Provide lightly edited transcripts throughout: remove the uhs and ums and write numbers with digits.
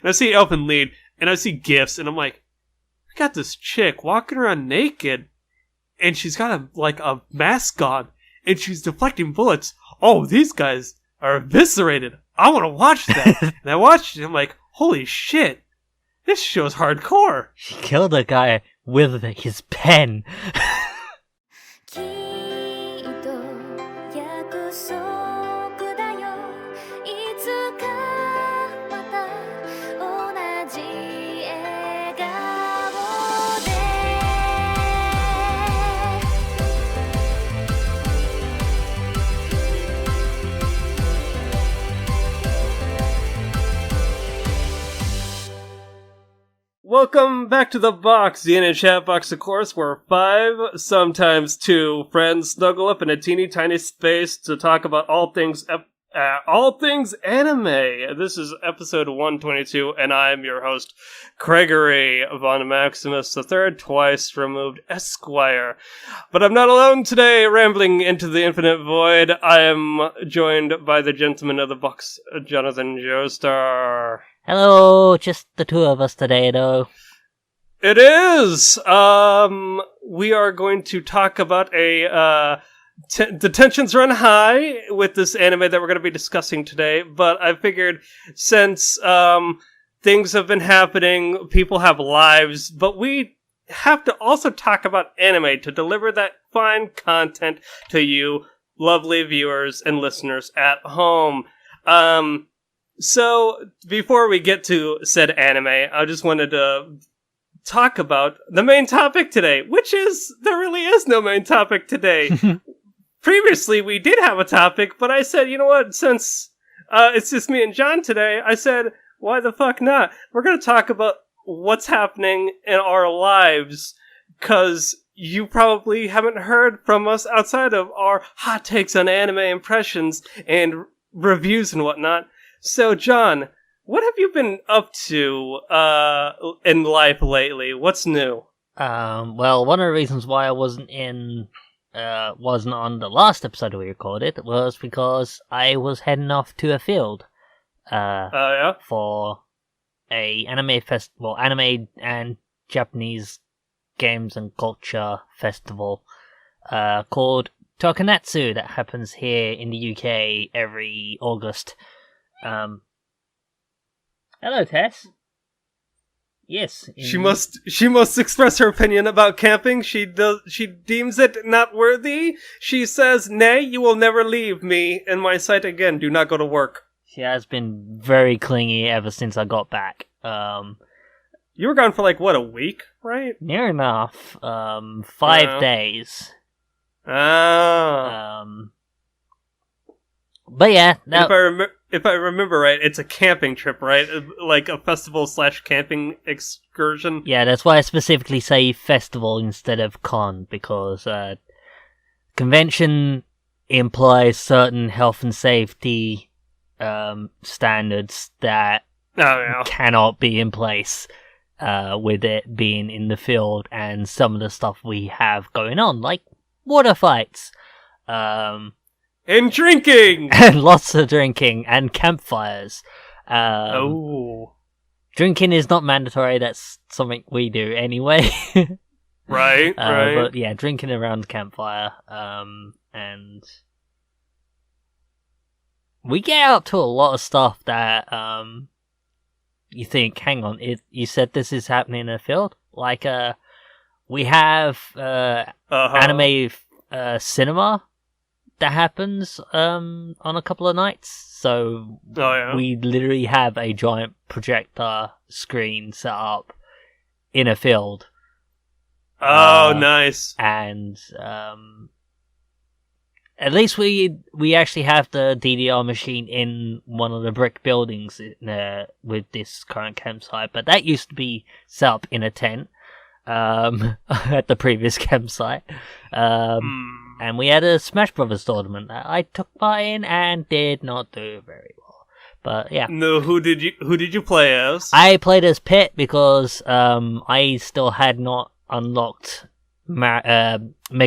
And I see Elfin lead, and I see gifs, and I'm like, I got this chick walking around naked, and she's got a mask on, and she's deflecting bullets. Oh, these guys are eviscerated. I want to watch that. And I watched it, and I'm like, holy shit, this show's hardcore. She killed a guy with his pen. きっと約束だよいつかまた同じ笑顔で Welcome back to the box, the Inai chat box, of course, where 5, sometimes 2 friends snuggle up in a teeny tiny space to talk about all things anime. This is episode 122, and I'm your host, Gregory von Maximus III, twice removed Esquire. But I'm not alone today, rambling into the infinite void. I am joined by the gentleman of the box, Jonathan Joestar. Hello, just the two of us today, though. It is! We are going to talk about the tensions run high with this anime that we're going to be discussing today, but I figured since things have been happening, people have lives, but we have to also talk about anime to deliver that fine content to you, lovely viewers and listeners at home. So, before we get to said anime, I just wanted to talk about the main topic today, which is, there really is no main topic today. Previously, we did have a topic, but I said, you know what, since it's just me and John today, I said, why the fuck not? We're going to talk about what's happening in our lives, because you probably haven't heard from us outside of our hot takes on anime impressions and reviews and whatnot. So, John, what have you been up to in life lately? What's new? Well, one of the reasons why I wasn't on the last episode we recorded was because I was heading off to a field. Yeah? For a anime and Japanese games and culture festival called Tokonatsu that happens here in the UK every August. Hello, Tess. Yes. She must express her opinion about camping. She deems it not worthy. She says, "Nay, you will never leave me in my sight again. Do not go to work." She has been very clingy ever since I got back. You were gone for a week, right? Near enough. 5 days. But yeah, if I remember right, it's a camping trip, right? Like a festival/camping excursion. Yeah, that's why I specifically say festival instead of con, because convention implies certain health and safety standards that cannot be in place with it being in the field and some of the stuff we have going on, like water fights. And drinking! And lots of drinking, and campfires. Drinking is not mandatory, that's something we do anyway. Right. But yeah, drinking around the campfire. And we get up to a lot of stuff that you think, hang on, you said this is happening in a field? Like, we have anime cinema that happens on a couple of nights, so we literally have a giant projector screen set up in a field. Nice. And at least we actually have the DDR machine in one of the brick buildings with this current campsite, but that used to be set up in a tent at the previous campsite. And we had a Smash Brothers tournament that I took part in and did not do very well. But yeah. No, who did you play as? I played as Pit because I still had not unlocked Mega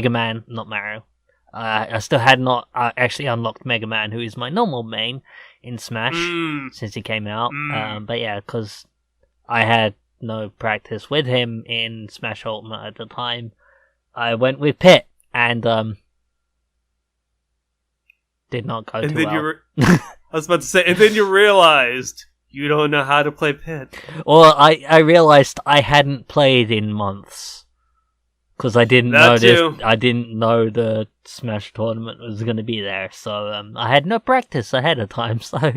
Man, not Mario. I still had not actually unlocked Mega Man, who is my normal main in Smash since he came out. But yeah, because I had no practice with him in Smash Ultimate at the time, I went with Pit, and did not go too well. I was about to say, and then you realized you don't know how to play Pit. Well, I realized I hadn't played in months because I didn't know this. I didn't know the Smash tournament was going to be there, so I had no practice ahead of time. So,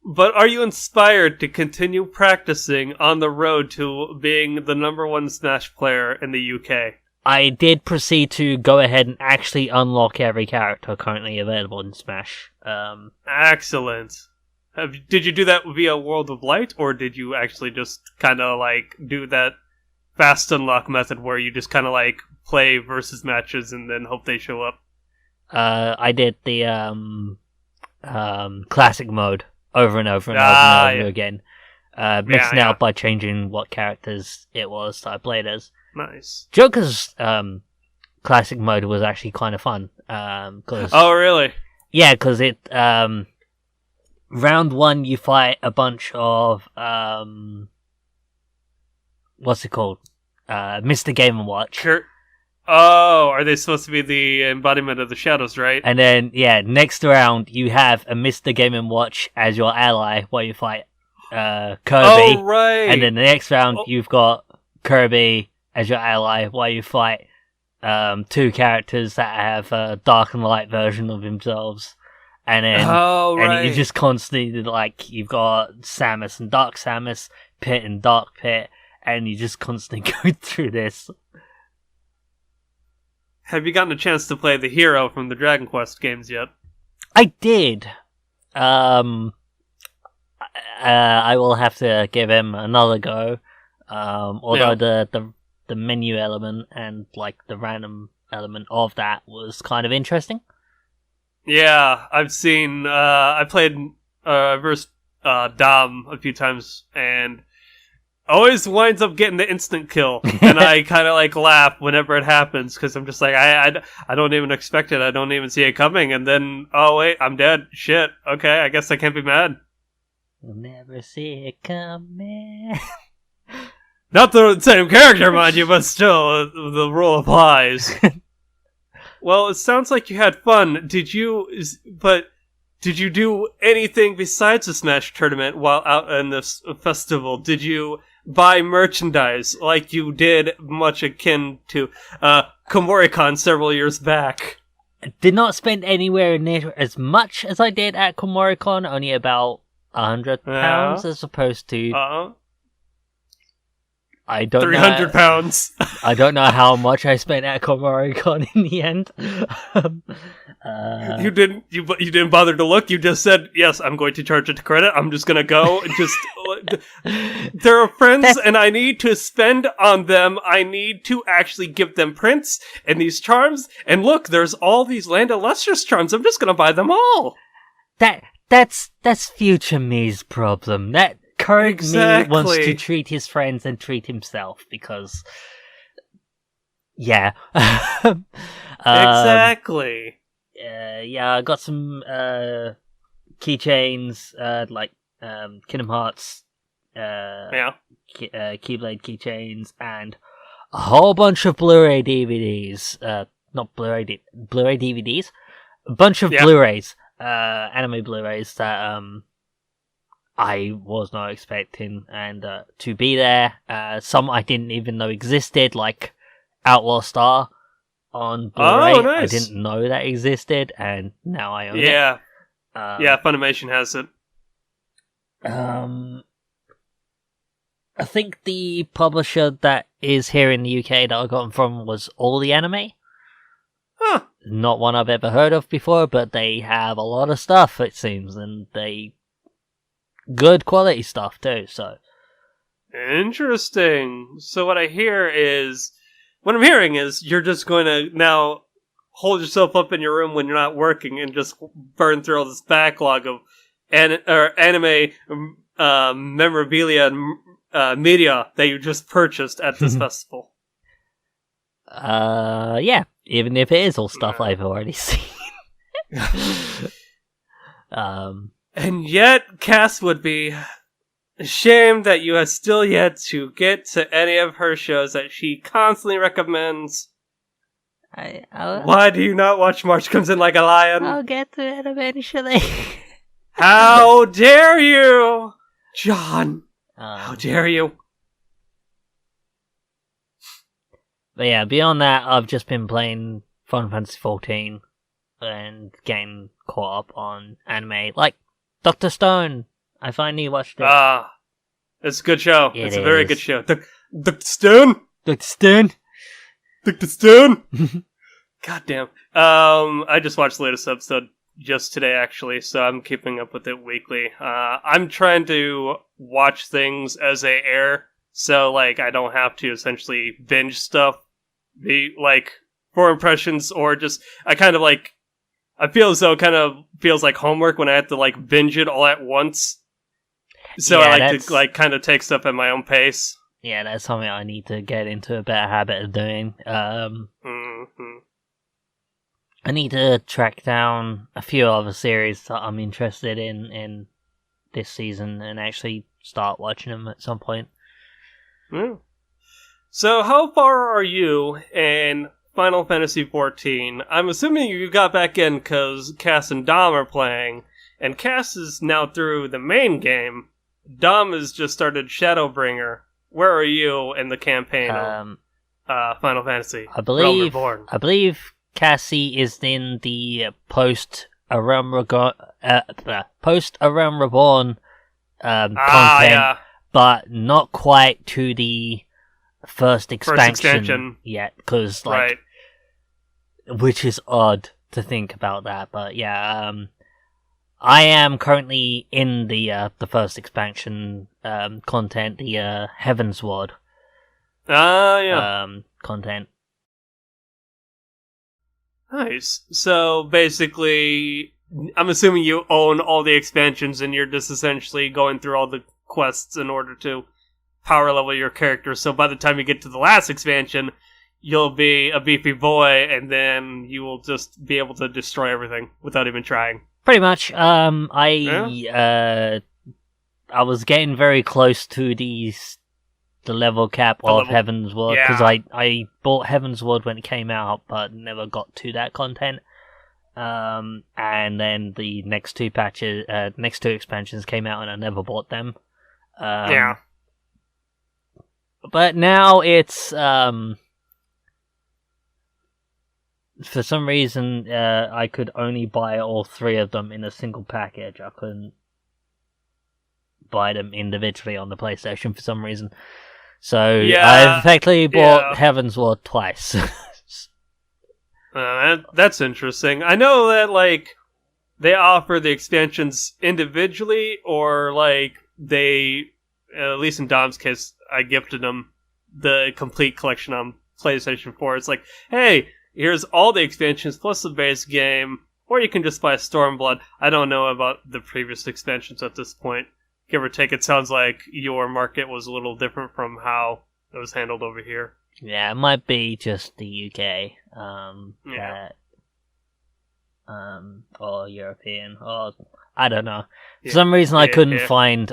but are you inspired to continue practicing on the road to being the #1 Smash player in the UK? I did proceed to go ahead and actually unlock every character currently available in Smash. Excellent. Did you do that via World of Light, or did you actually just kind of like do that fast unlock method where you just kind of like play versus matches and then hope they show up? I did the classic mode over and over and over and over again, mixing out by changing what characters it was that I played as. Nice. Joker's classic mode was actually kind of fun. Oh, really? Yeah, because it round 1 you fight a bunch of what's it called? Mr. Game & Watch. Oh, are they supposed to be the embodiment of the shadows, right? And then next round you have a Mr. Game & Watch as your ally while you fight Kirby. Oh, right. And then the next round you've got Kirby as your ally while you fight 2 characters that have a dark and light version of themselves. And then and you just constantly, like, you've got Samus and Dark Samus, Pit and Dark Pit, and you just constantly go through this. Have you gotten a chance to play the hero from the Dragon Quest games yet? I did. I will have to give him another go. Although the menu element and like the random element of that was kind of interesting. Yeah, I've seen. I played versus Dom a few times, and always winds up getting the instant kill, and I kind of like laugh whenever it happens because I'm just like I don't even expect it. I don't even see it coming, and then oh wait, I'm dead. Shit. Okay, I guess I can't be mad. You'll never see it coming. Not the same character, mind you, but still, the rule applies. Well, it sounds like you had fun. Did you do anything besides the Smash tournament while out in this festival? Did you buy merchandise like you did much akin to Komoricon several years back? I did not spend anywhere near as much as I did at Komoricon, only about £100 as opposed to... I don't 300 pounds. I don't know how much I spent at Komoricon in the end. You didn't bother to look. You just said, "Yes, I'm going to charge it to credit. I'm just gonna go and just." They're friends, and I need to spend on them. I need to actually give them prints and these charms. And look, there's all these Land of Lustrous charms. I'm just gonna buy them all. That's future me's problem. That current me wants to treat his friends and treat himself because, yeah. Exactly. Yeah, I got some keychains, like Kingdom Hearts, Keyblade keychains, and a whole bunch of Blu-ray DVDs. Not Blu-ray DVDs. A bunch of Blu-rays, anime Blu-rays that I was not expecting and to be there. Some I didn't even know existed, like Outlaw Star on Blu-ray. Oh, nice. I didn't know that existed, and now I own it. Yeah, Funimation has it. I think the publisher that is here in the UK that I got them from was All the Anime. Huh. Not one I've ever heard of before, but they have a lot of stuff, it seems, and they good quality stuff too. So interesting. So what I'm hearing is you're just going to now hold yourself up in your room when you're not working and just burn through all this backlog of anime memorabilia and media that you just purchased at this festival. Yeah. even if it is all stuff I've already seen. And yet, Cass would be ashamed that you have still yet to get to any of her shows that she constantly recommends. Why do you not watch March Comes In Like a Lion? I'll get to it eventually. How dare you, John? How dare you? But yeah, beyond that, I've just been playing Final Fantasy XIV and getting caught up on anime. Like Dr. Stone, I finally watched it. It's a good show. It's a very is. good show. Dr. Stone? Dr. Stone? Dr. Stone? God damn. I just watched the latest episode just today, actually, so I'm keeping up with it weekly. I'm trying to watch things as they air, so, like, I don't have to essentially binge stuff, for impressions, or just, I feel as though it kind of feels like homework when I have to, like, binge it all at once. So I like to, like, kind of take stuff at my own pace. Yeah, that's something I need to get into a better habit of doing. I need to track down a few other series that I'm interested in this season and actually start watching them at some point. Yeah. So how far are you in Final Fantasy XIV? I'm assuming you got back in because Cass and Dom are playing, and Cass is now through the main game. Dom has just started Shadowbringer. Where are you in the campaign of Final Fantasy? I believe Cassie is in the post A Realm Reborn content, but not quite to the first expansion yet, because which is odd to think about that. But yeah, I am currently in the first expansion content, the Heavensward content. Nice. So basically, I'm assuming you own all the expansions and you're just essentially going through all the quests in order to power level your character. So by the time you get to the last expansion, you'll be a beefy boy and then you will just be able to destroy everything without even trying. Pretty much. I was getting very close to the level cap of Heavensward, because I bought Heavensward when it came out, but never got to that content. And then the next two expansions came out, and I never bought them. But now it's for some reason I could only buy all three of them in a single package. I couldn't buy them individually on the PlayStation for some reason. So I effectively bought Heavensward twice. That's interesting. I know that they offer the expansions individually, or they, at least in Dom's case, I gifted him the complete collection on PlayStation 4. It's like, hey, here's all the expansions plus the base game, or you can just buy Stormblood. I don't know about the previous expansions at this point. Give or take, it sounds like your market was a little different from how it was handled over here. Yeah, it might be just the UK, or European, or I don't know. For some reason, I couldn't find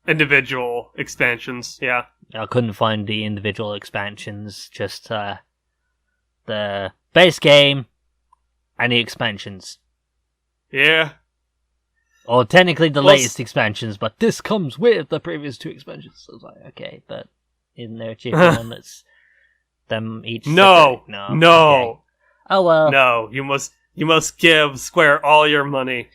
individual expansions. Yeah, I couldn't find the individual expansions. Just the base game and the expansions. Yeah. Or technically the latest expansions, but this comes with the previous two expansions. So I was like, okay, but isn't there a cheaper one that's them each? No. Okay. Oh well. No, you must give Square all your money.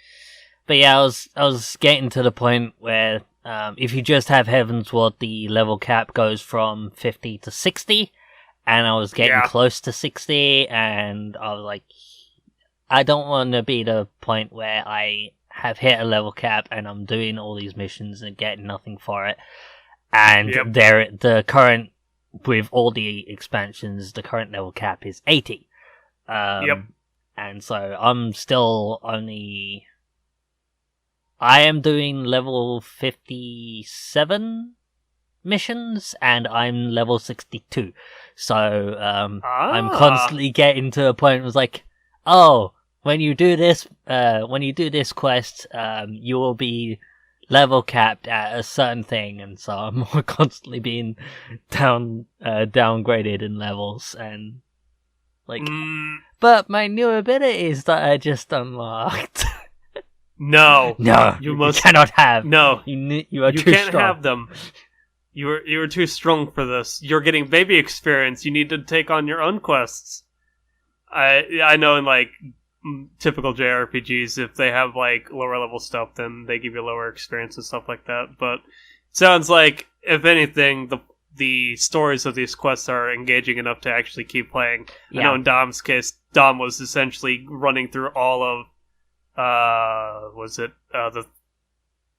But yeah, I was getting to the point where if you just have Heavensward, the level cap goes from 50 to 60, and I was getting close to 60, and I was like, I don't want to be the point where I have hit a level cap and I'm doing all these missions and getting nothing for it. And the current, with all the expansions, the current level cap is 80. And so I'm still only... I am doing level 57 missions, and I'm level 62. So I'm constantly getting to a point where it's like, oh, when you do this quest, you will be level capped at a certain thing, and so I'm constantly being downgraded in levels, and like, but my new abilities that I just unlocked. No, you cannot have. No, you are you too can't strong. have them. You were too strong for this. You're getting baby experience. You need to take on your own quests. I know in like typical JRPGs, if they have like lower level stuff, then they give you lower experience and stuff like that. But it sounds like, if anything, the stories of these quests are engaging enough to actually keep playing. Yeah. I know in Dom's case, Dom was essentially running through all of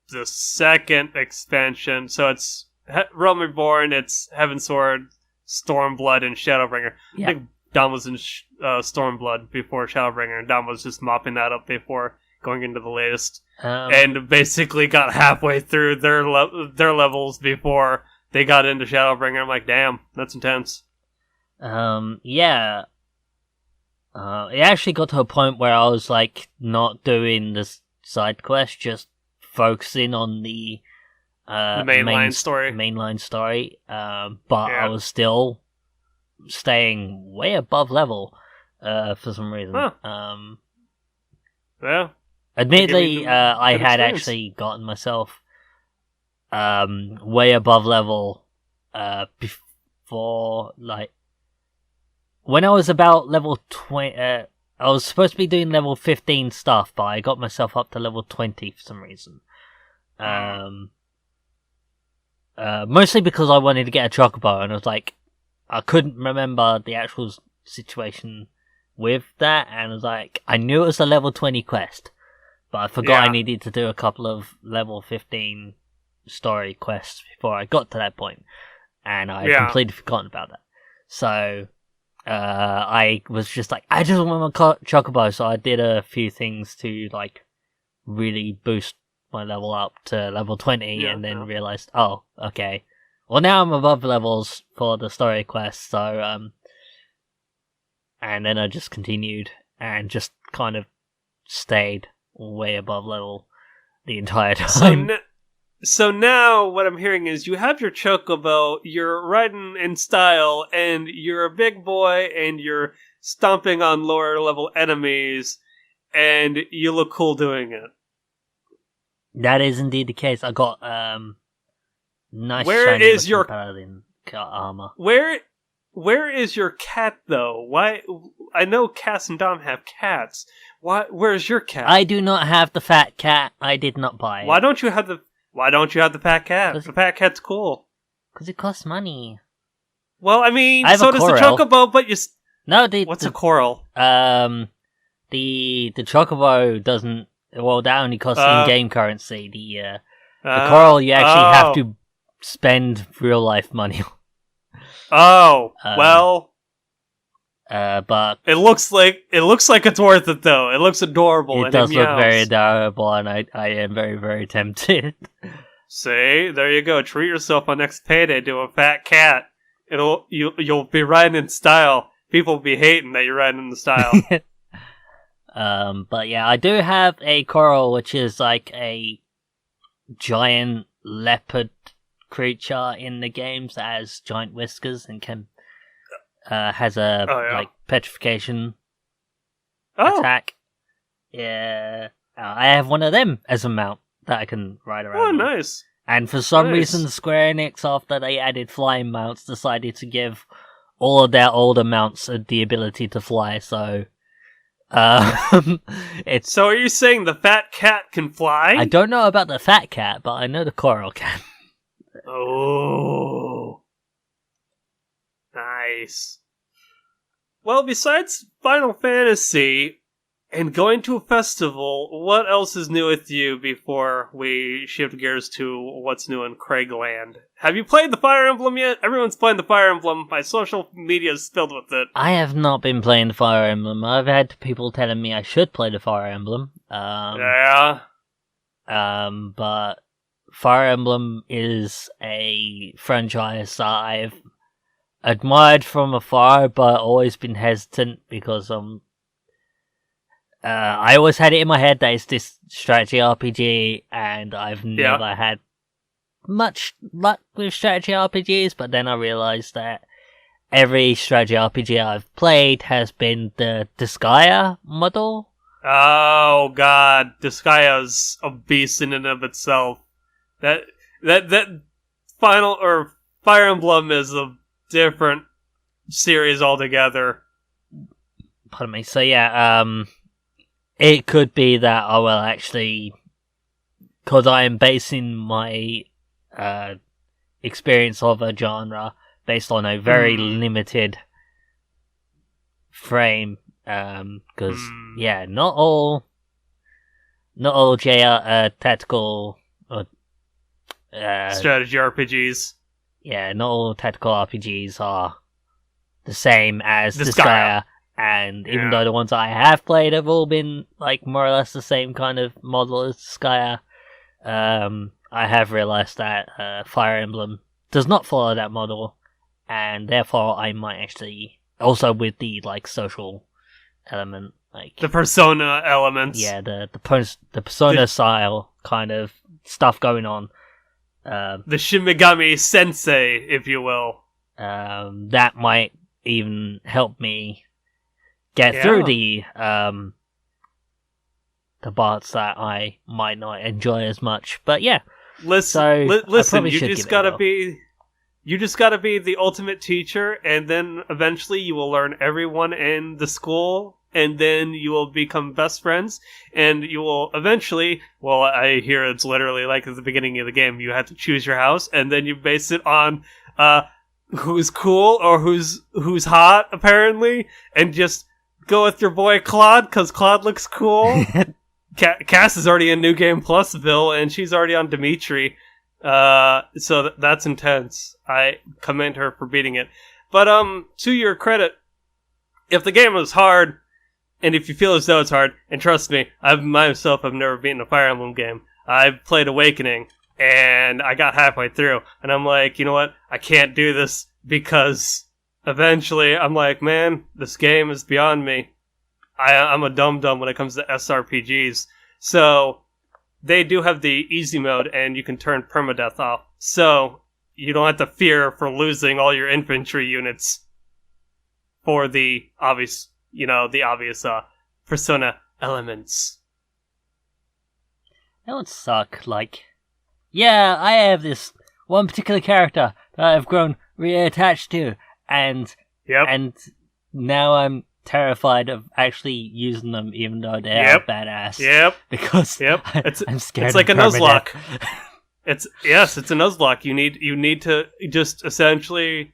the second expansion. So it's Realm Reborn, it's Heavensward, Stormblood, and Shadowbringer. Yeah. I think Dom was in Stormblood before Shadowbringer, and Dom was just mopping that up before going into the latest, and basically got halfway through their levels before they got into Shadowbringer. I'm like, damn, that's intense. Yeah. It actually got to a point where I was like not doing the side quest, just focusing on the mainline story. Mainline story. But I was still staying way above level for some reason. Huh. Yeah. Admittedly, I had experience. actually gotten myself way above level before, like, when I was about level 20. I was supposed to be doing level 15 stuff, but I got myself up to level 20 for some reason. Mostly because I wanted to get a chocobo, and I was like, I couldn't remember the actual situation with that, and I was like, I knew it was a level 20 quest, but I forgot I needed to do a couple of level 15 story quests before I got to that point, and I completely forgotten about that. So I was just like, I just want my chocobo, so I did a few things to like really boost my level up to level 20, and then realized, oh, okay, well, now I'm above levels for the story quest, so and then I just continued and just kind of stayed way above level the entire time. So now what I'm hearing is you have your chocobo, you're riding in style, and you're a big boy, and you're stomping on lower level enemies, and you look cool doing it. That is indeed the case. I got nice. Where shiny is your paladin armor? Where is your cat though? Why? I know Cass and Dom have cats. Why? Where's your cat? I do not have the fat cat. I did not buy it. Why don't you have the fat cat? The fat cat's cool. Because it costs money. Well, I mean, so does the chocobo, but you. No, what's a coral? The chocobo doesn't. Well, that only costs in-game currency. The coral you actually have to spend real life money. Oh, well. But it looks like it's worth it though. It looks adorable. It does look very adorable, and I am very, very tempted. See, there you go. Treat yourself on next payday to a fat cat. You'll be riding in style. People will be hating that you're riding in the style. But yeah, I do have a coral, which is like a giant leopard creature in the games that has giant whiskers and can has a like petrification attack. Yeah, I have one of them as a mount that I can ride around. Oh, on. nice. And for some reason, Square Enix, after they added flying mounts, decided to give all of their older mounts the ability to fly. So, it's. So, are you saying the fat cat can fly? I don't know about the fat cat, but I know the coral can. Oh, nice. Well, besides Final Fantasy and going to a festival, what else is new with you before we shift gears to what's new in Craigland? Have you played the Fire Emblem yet? Everyone's playing the Fire Emblem. My social media is filled with it. I have not been playing the Fire Emblem. I've had people telling me I should play the Fire Emblem. Yeah. But Fire Emblem is a franchise that I've admired from afar, but always been hesitant because I always had it in my head that it's this strategy RPG, and I've never had much luck with strategy RPGs. But then I realized that every strategy RPG I've played has been the Disgaea model. Oh god, Disgaea's a beast in and of itself. That final or Fire Emblem is a different series altogether. Pardon me. So yeah, it could be that I will actually, because I am basing my experience of a genre based on a very limited frame. Because not all tactical strategy RPGs. Yeah, not all tactical RPGs are the same as Disgaea. And even though the ones I have played have all been like more or less the same kind of model as Disgaea, I have realized that Fire Emblem does not follow that model, and therefore I might actually, also with the like social element, like the persona elements. Yeah, the persona style kind of stuff going on. The Shin Megami Sensei, if you will. That might even help me get through the parts that I might not enjoy as much. But yeah, listen, you just gotta be the ultimate teacher, and then eventually you will learn everyone in the school, and then you will become best friends, and you will eventually, well, I hear it's literally like at the beginning of the game, you have to choose your house, and then you base it on who's cool or who's hot, apparently, and just go with your boy Claude, because Claude looks cool. Cass is already in New Game Plusville, and she's already on Dimitri. So that's intense. I commend her for beating it. But to your credit, if the game was hard, and if you feel as though it's hard, and trust me, I myself have never beaten a Fire Emblem game. I've played Awakening, and I got halfway through, and I'm like, you know what? I can't do this, because eventually I'm like, man, this game is beyond me. I'm a dum-dum when it comes to SRPGs. So they do have the easy mode, and you can turn permadeath off. So you don't have to fear for losing all your infantry units for the obvious, persona elements. That would suck. Like, yeah, I have this one particular character that I've grown really attached to, and now I'm terrified of actually using them, even though they are badass. Because I'm scared. It's like a Nuzlocke. It's a Nuzlocke. You need to just essentially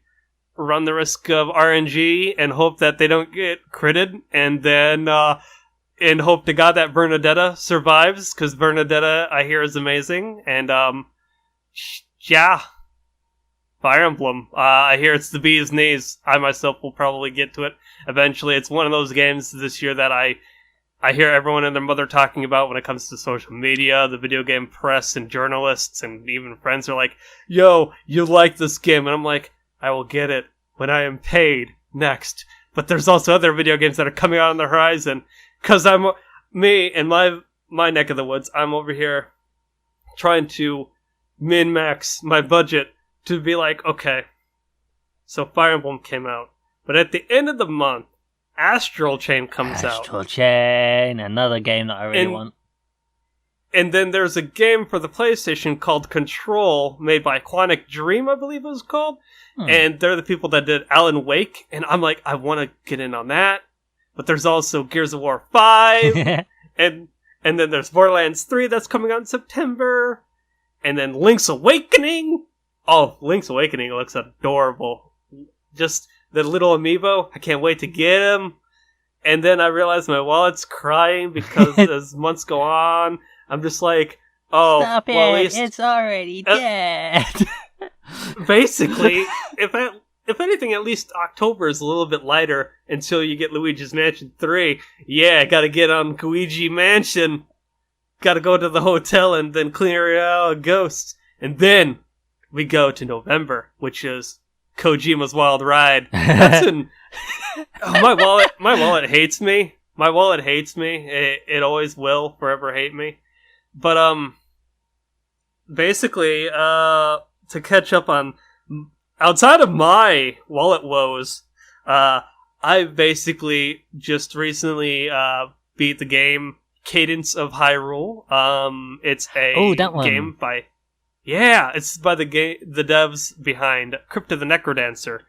run the risk of RNG and hope that they don't get critted, and then and hope to God that Bernadetta survives, because Bernadetta, I hear, is amazing. And Fire Emblem. I hear it's the bee's knees. I myself will probably get to it eventually. It's one of those games this year that I hear everyone and their mother talking about when it comes to social media, the video game press, and journalists, and even friends are like, yo, you like this game? And I'm like, I will get it when I am paid next. But there's also other video games that are coming out on the horizon. Because me and my neck of the woods, I'm over here trying to min-max my budget to be like, okay, so Fire Emblem came out, but at the end of the month, Astral Chain comes out. Astral Chain, another game that I really want. And then there's a game for the PlayStation called Control, made by Quantic Dream, I believe it was called. And they're the people that did Alan Wake, and I'm like, I want to get in on that. But there's also Gears of War 5, and then there's Borderlands 3 that's coming out in September, and then Link's Awakening. Oh, Link's Awakening looks adorable. Just the little amiibo. I can't wait to get him. And then I realize my wallet's crying because as months go on, I'm just like, oh, stop it! Well, it's already dead. Basically, if anything, at least October is a little bit lighter until you get Luigi's Mansion 3. Yeah, I gotta get on Luigi Mansion. gotta go to the hotel and then clear out ghosts. And then we go to November, which is Kojima's Wild Ride. That's in... Oh, my wallet hates me. My wallet hates me. It always will forever hate me. But, basically, to catch up on... Outside of my wallet woes, I basically just recently, beat the game Cadence of Hyrule. It's a game by... Yeah, it's by the devs behind Crypt of the Necrodancer.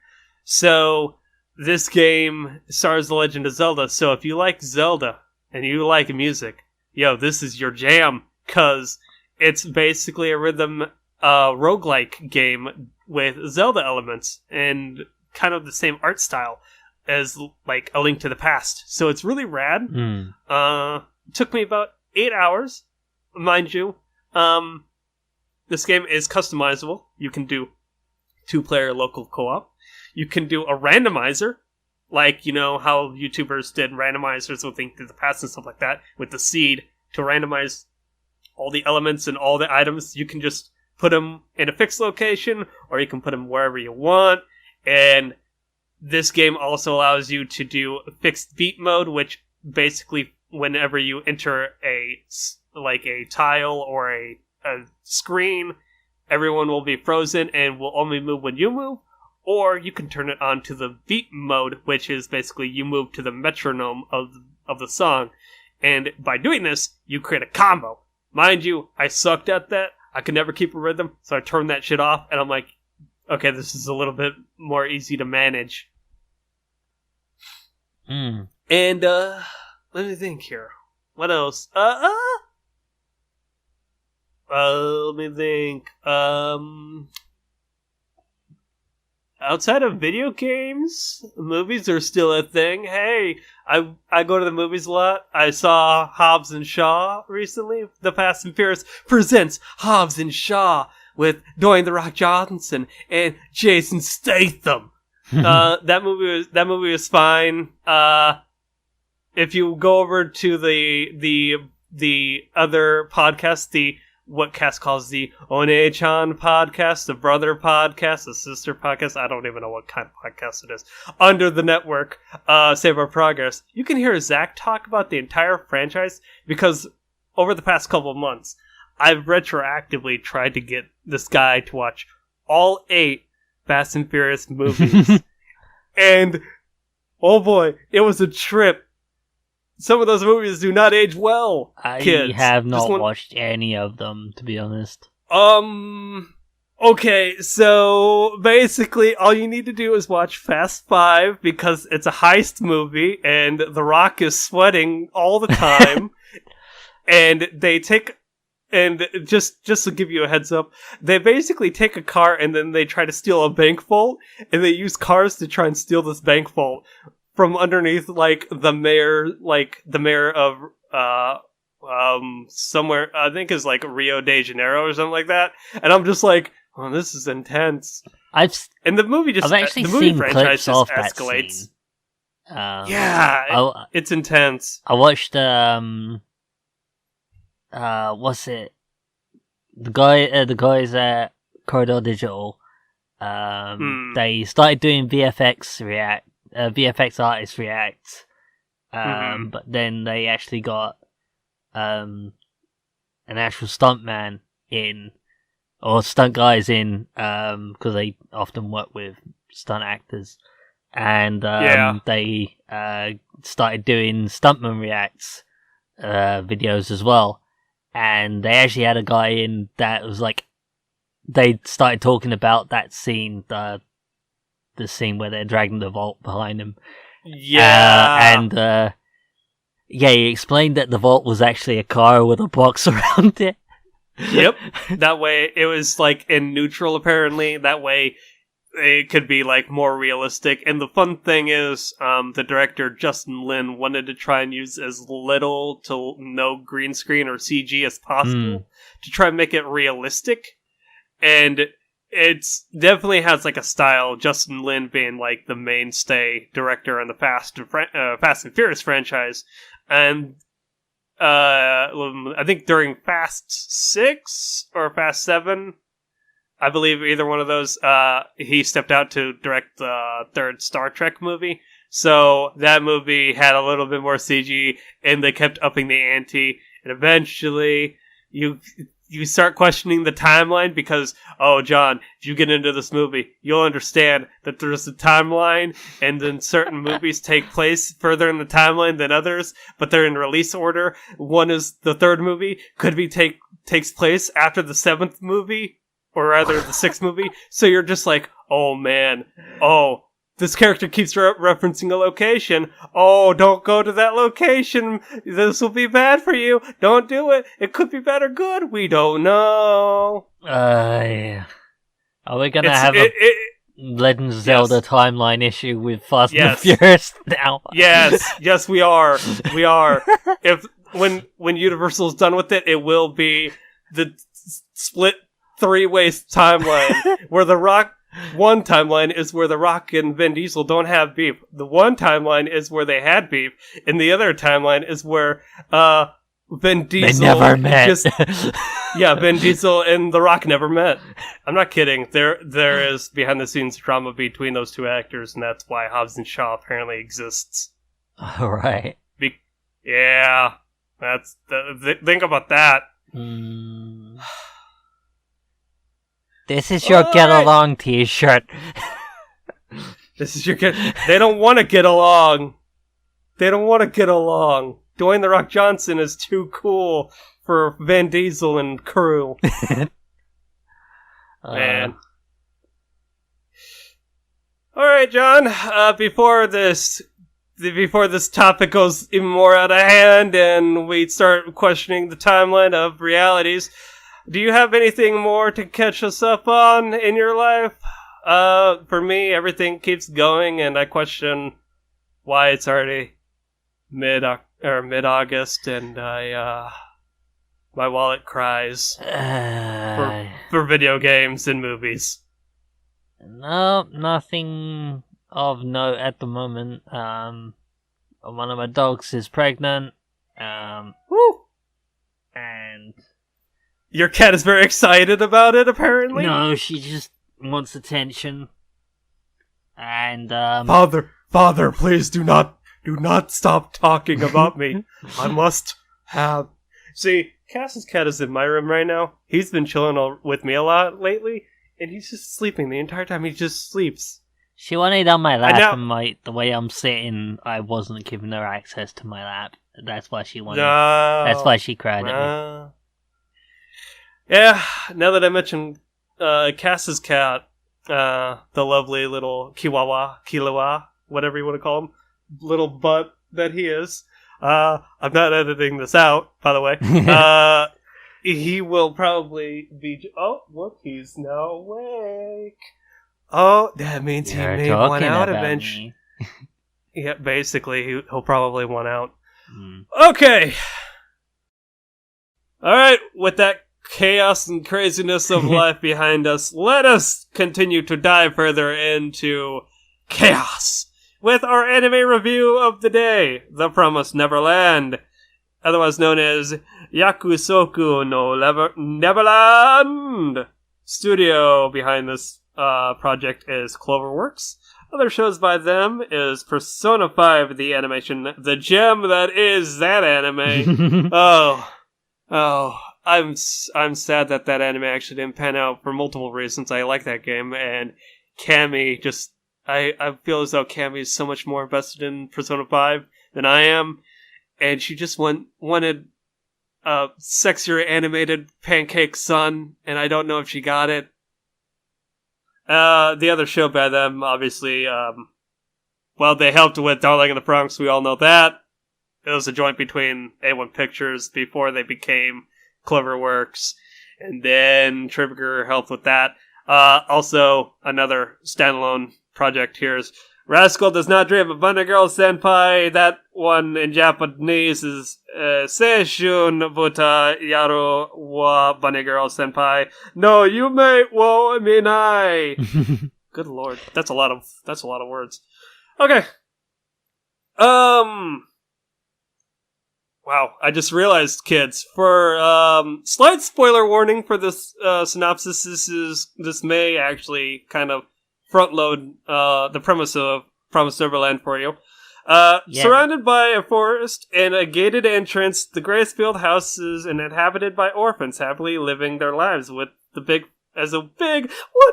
So, this game stars The Legend of Zelda, so if you like Zelda, and you like music, this is your jam, cause it's basically a rhythm, roguelike game with Zelda elements, and kind of the same art style as, like, A Link to the Past. So it's really rad. Took me about 8 hours, mind you. This game is customizable. You can do 2-player local co-op. You can do a randomizer, like, how YouTubers did randomizers with Link to the Past and stuff like that, with the seed to randomize all the elements and all the items. You can just put them in a fixed location, or you can put them wherever you want. And this game also allows you to do fixed beat mode, which basically, whenever you enter a tile or a screen, everyone will be frozen and will only move when you move. Or you can turn it on to the beat mode, which is basically you move to the metronome of the song. And by doing this, you create a combo. Mind you, I sucked at that. I could never keep a rhythm, so I turned that shit off, and I'm like, okay, this is a little bit more easy to manage. And, let me think here. What else? Let me think. Outside of video games, movies are still a thing. Hey, I go to the movies a lot. I saw Hobbs and Shaw recently. The Fast and Furious presents Hobbs and Shaw with Dwayne "The Rock" Johnson and Jason Statham. That movie was fine. If you go over to the other podcast, what Cass calls the One-chan podcast, the brother podcast, the sister podcast, I don't even know what kind of podcast it is, under the network, Save Our Progress, you can hear Zach talk about the entire franchise, because over the past couple of months, I've retroactively tried to get this guy to watch all 8 Fast and Furious movies. And, oh boy, it was a trip. Some of those movies do not age well, kids. I have not watched any of them, to be honest. Okay, so basically all you need to do is watch Fast 5, because it's a heist movie, and The Rock is sweating all the time. And they take... And just to give you a heads up, they basically take a car and then they try to steal a bank vault, and they use cars to try and steal this bank vault from underneath, the mayor of, somewhere, I think is, Rio de Janeiro or something like that. And I'm just like, oh, this is intense. And the movie just, I've actually the movie seen franchise clips of just that escalates. Scene. It's intense. I watched, what's it? The guys at Corridor Digital, they started doing VFX artists react, but then they actually got an actual stuntman in, or stunt guys in, because they often work with stunt actors, and they started doing stuntman reacts videos as well, and they actually had a guy in that was they started talking about that scene, the scene where they're dragging the vault behind him. Yeah. He explained that the vault was actually a car with a box around it. Yep. That way, it was, in neutral, apparently. That way, it could be, more realistic. And the fun thing is, the director, Justin Lin, wanted to try and use as little to no green screen or CG as possible to try and make it realistic. And it's definitely has a style, Justin Lin being the mainstay director on the Fast and Furious franchise, and I think during Fast 6 or Fast 7, I believe either one of those, he stepped out to direct the third Star Trek movie. So that movie had a little bit more CG, and they kept upping the ante. And eventually, you start questioning the timeline because, oh, John, if you get into this movie, you'll understand that there's a timeline, and then certain movies take place further in the timeline than others, but they're in release order. One is the third movie, could be takes place after the 7th movie, or rather the 6th movie. So you're just like, oh man, this character keeps referencing a location. Oh, don't go to that location. This will be bad for you. Don't do it. It could be bad or good. We don't know. Yeah. Are we going to have a Legend of Zelda timeline issue with Fast and Furious now? Yes, we are. We are. If when Universal's done with it, it will be the split 3-way timeline where The Rock. One timeline is where The Rock and Vin Diesel don't have beef. The one timeline is where they had beef, and the other timeline is where Vin Diesel they never met. Vin Diesel and The Rock never met. I'm not kidding. There is behind the scenes drama between those two actors, and that's why Hobbs and Shaw apparently exists. All right. That's think about that. This is your get along t-shirt. This is your get. They don't want to get along. Dwayne The Rock Johnson is too cool for Vin Diesel and crew. Man. All right, John. Before this topic goes even more out of hand and we start questioning the timeline of realities, do you have anything more to catch us up on in your life? For me, everything keeps going, and I question why it's already mid-August, and my wallet cries for video games and movies. No, nothing of note at the moment. One of my dogs is pregnant. Woo! And your cat is very excited about it, apparently? No, she just wants attention. And, Father, please do not stop talking about me. I must have... See, Cass's cat is in my room right now. He's been chilling with me a lot lately, and he's just sleeping the entire time. He just sleeps. She wanted on my lap, and the way I'm sitting, I wasn't giving her access to my lap. That's why she wanted... No, that's why she cried at me. Yeah, now that I mentioned Cass's cat, the lovely little Kilawa, whatever you want to call him, little butt that he is. I'm not editing this out, by the way. He will probably be... Oh, look, he's now awake. Oh, that means he may want out eventually. Yeah, basically, he'll probably want out. Okay. Alright, with that chaos and craziness of life behind us, let us continue to dive further into chaos with our anime review of the day, The Promised Neverland, otherwise known as Yakusoku no Neverland. Studio behind this project is Clover Works. Other shows by them is Persona 5, the animation, the gem that is that anime. I'm sad that anime actually didn't pan out for multiple reasons. I like that game, and Cammy I feel as though Cammy is so much more invested in Persona 5 than I am, and she just wanted a sexier animated pancake son, and I don't know if she got it. The other show by them, obviously, they helped with Darling in the Franxx, we all know that. It was a joint between A1 Pictures before they became Clover Works, and then Trigger helped with that. Also, another standalone project here is Rascal Does Not Dream of Bunny Girl Senpai. That one in Japanese is Seishun Buta Yaru wa Bunny Girl Senpai no Yume wo Minai. Good lord, that's a lot of words. Okay. Wow, I just realized, kids, for slight spoiler warning for this synopsis, this may actually kind of front load the premise of Promised Neverland for you. Surrounded by a forest and a gated entrance, the Gracefield house is inhabited by orphans happily living their lives with one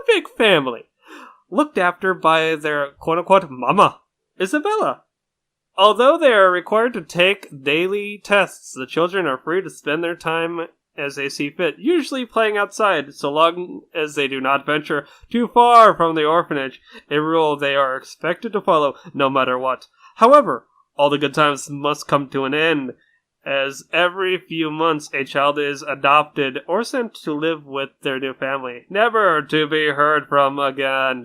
big family, looked after by their quote-unquote mama, Isabella. Although they are required to take daily tests, the children are free to spend their time as they see fit, usually playing outside, so long as they do not venture too far from the orphanage, a rule they are expected to follow no matter what. However, all the good times must come to an end, as every few months a child is adopted or sent to live with their new family, never to be heard from again. ...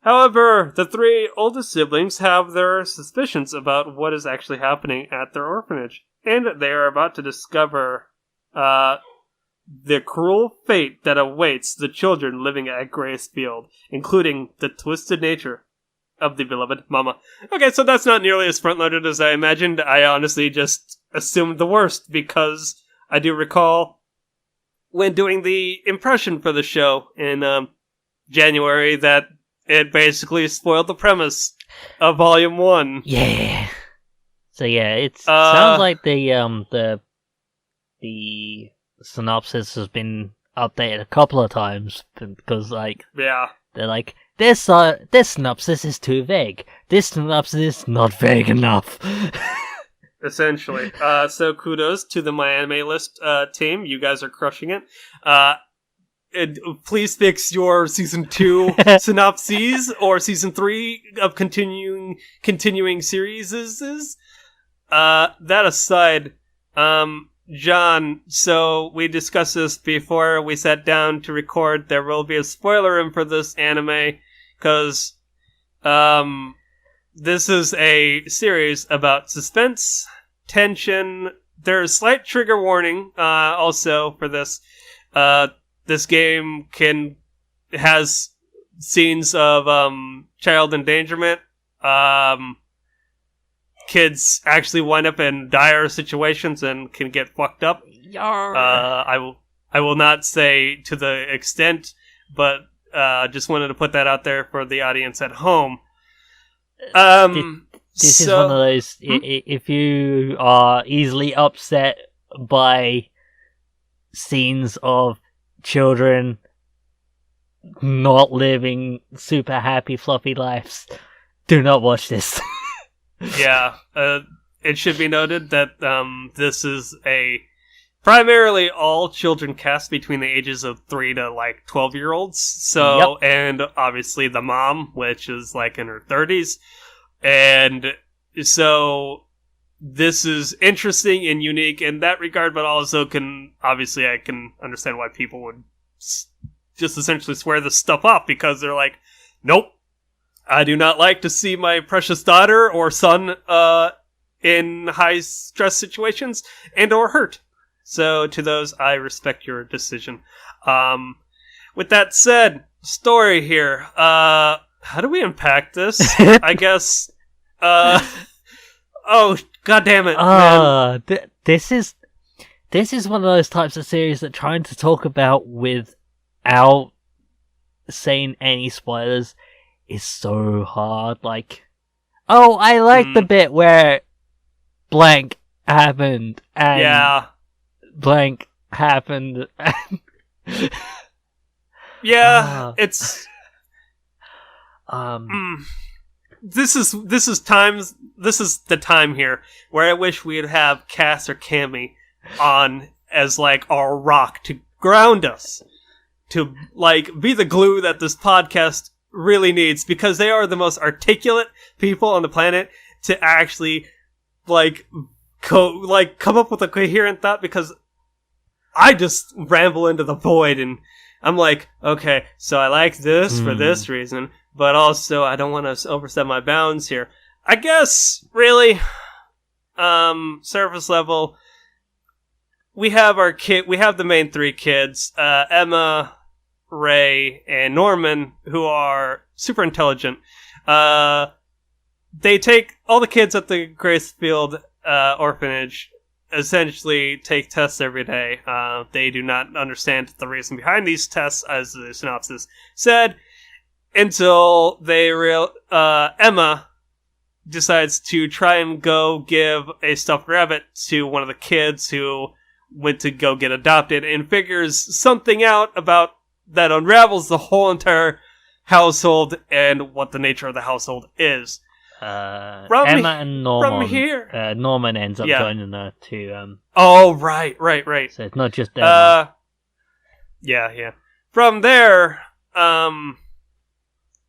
However, the three oldest siblings have their suspicions about what is actually happening at their orphanage, and they are about to discover the cruel fate that awaits the children living at Gracefield, including the twisted nature of the beloved mama. Okay, so that's not nearly as front-loaded as I imagined. I honestly just assumed the worst, because I do recall when doing the impression for the show in January that it basically spoiled the premise of Volume 1. Yeah. So yeah, it sounds like the synopsis has been updated a couple of times, because they're like, this synopsis is too vague. This synopsis is not vague enough. Essentially. So kudos to the My Anime List team. You guys are crushing it. Please fix your Season 2 synopses or Season 3 of continuing series. That aside, John, so we discussed this before we sat down to record. There will be a spoiler in for this anime, because this is a series about suspense, tension. There's slight trigger warning also for this. This game has scenes of child endangerment. Kids actually wind up in dire situations and can get fucked up. I will not say to the extent, but just wanted to put that out there for the audience at home. This is one of those. If you are easily upset by scenes of children not living super happy fluffy lives, do not watch this. Yeah, it should be noted that this is a primarily all children cast between the ages of 3 to 12-year-olds. So, yep. And obviously the mom, which is in her 30s, and so this is interesting and unique in that regard, but also I can understand why people would just essentially swear this stuff off, because they're like, nope, I do not like to see my precious daughter or son in high stress situations and or hurt. So to those, I respect your decision. With that said, story here. How do we unpack this? I guess. Oh, god damn it, man. This is one of those types of series that trying to talk about without saying any spoilers is so hard. I like the bit where blank happened and blank happened. It's This is the time here where I wish we'd have Cass or Cammy on as our rock to ground us, to be the glue that this podcast really needs, because they are the most articulate people on the planet to actually come up with a coherent thought, because I just ramble into the void and I'm like, okay, so I like this for this reason, but also I don't want to overstep my bounds here. I guess, really, surface level, we have the main three kids, Emma, Ray, and Norman, who are super intelligent. They take all the kids at the Gracefield orphanage essentially take tests every day. They do not understand the reason behind these tests, as the synopsis said, until Emma decides to try and go give a stuffed rabbit to one of the kids who went to go get adopted, and figures something out about that unravels the whole household and what the nature of the household is. Emma and Norman. From here, Norman ends up joining her too. Oh, right. So it's not just Emma. Yeah. From there,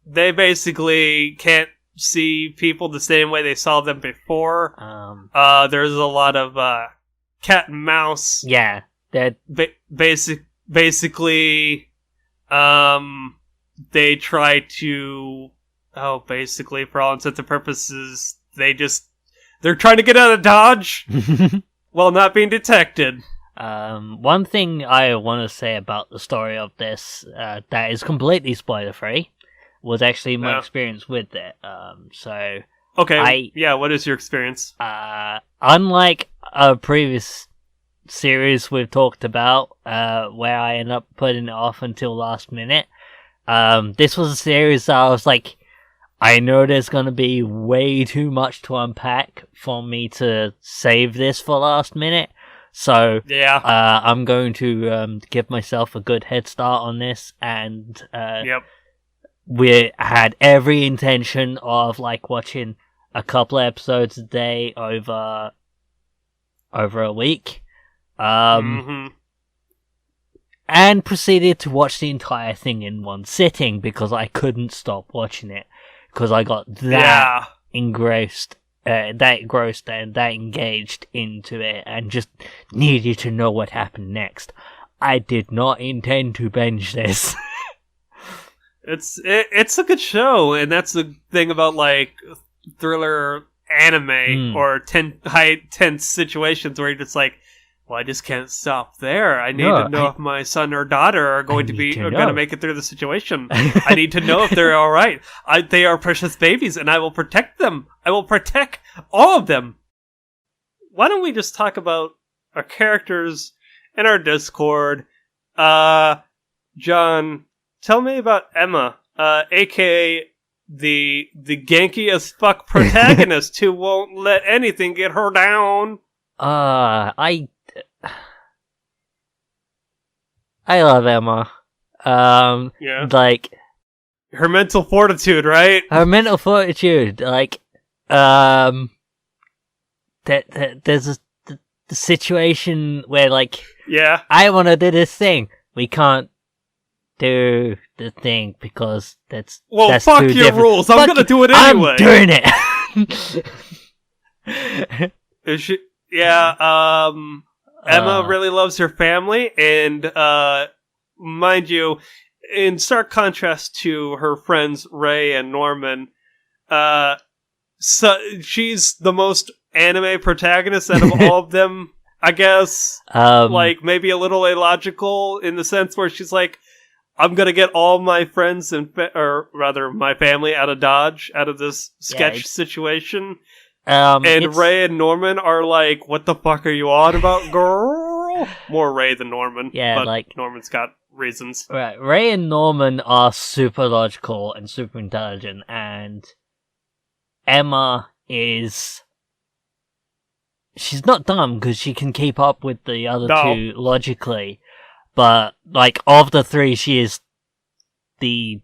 they basically can't see people the same way they saw them before. There's a lot of cat and mouse. Yeah, that basically, they try to. Oh, basically, for all intents and purposes, they're trying to get out of Dodge while not being detected. One thing I want to say about the story of this that is completely spoiler-free was actually my experience with it. Okay, what is your experience? Unlike a previous series we've talked about, where I ended up putting it off until last minute, this was a series that I was like, I know there's going to be way too much to unpack for me to save this for last minute. So, I'm going to give myself a good head start on this. And we had every intention of like watching a couple episodes a day over a week. And proceeded to watch the entire thing in one sitting because I couldn't stop watching it. Because I got that engrossed and that engaged into it and just needed to know what happened next. I did not intend to binge this. It's a good show, and that's the thing about like thriller anime or high tense situations where you're just like, well, I just can't stop there. I need to know if my son or daughter are going to make it through the situation. I need to know if they're all right. They are precious babies, and I will protect them. I will protect all of them. Why don't we just talk about our characters in our Discord? John, tell me about Emma, aka the ganky as fuck protagonist who won't let anything get her down. I love Emma. Like her mental fortitude, right? Her mental fortitude, like, there's the situation where, like, I want to do this thing. We can't do the thing because that's fuck too your different. rules. I'm gonna do it anyway. I'm doing it. Emma really loves her family, and mind you, in stark contrast to her friends Ray and Norman, so she's the most anime protagonist out of all of them, I guess. Like, maybe a little illogical in the sense where she's like, I'm gonna get all my friends or rather my family out of Dodge, out of this sketch situation. And Ray and Norman are like, what the fuck are you on about, girl? More Ray than Norman. Yeah, but like, Norman's got reasons. Right, Ray and Norman are super logical and super intelligent, and Emma is... She's not dumb, because she can keep up with the other two logically, but, like, of the three, she is the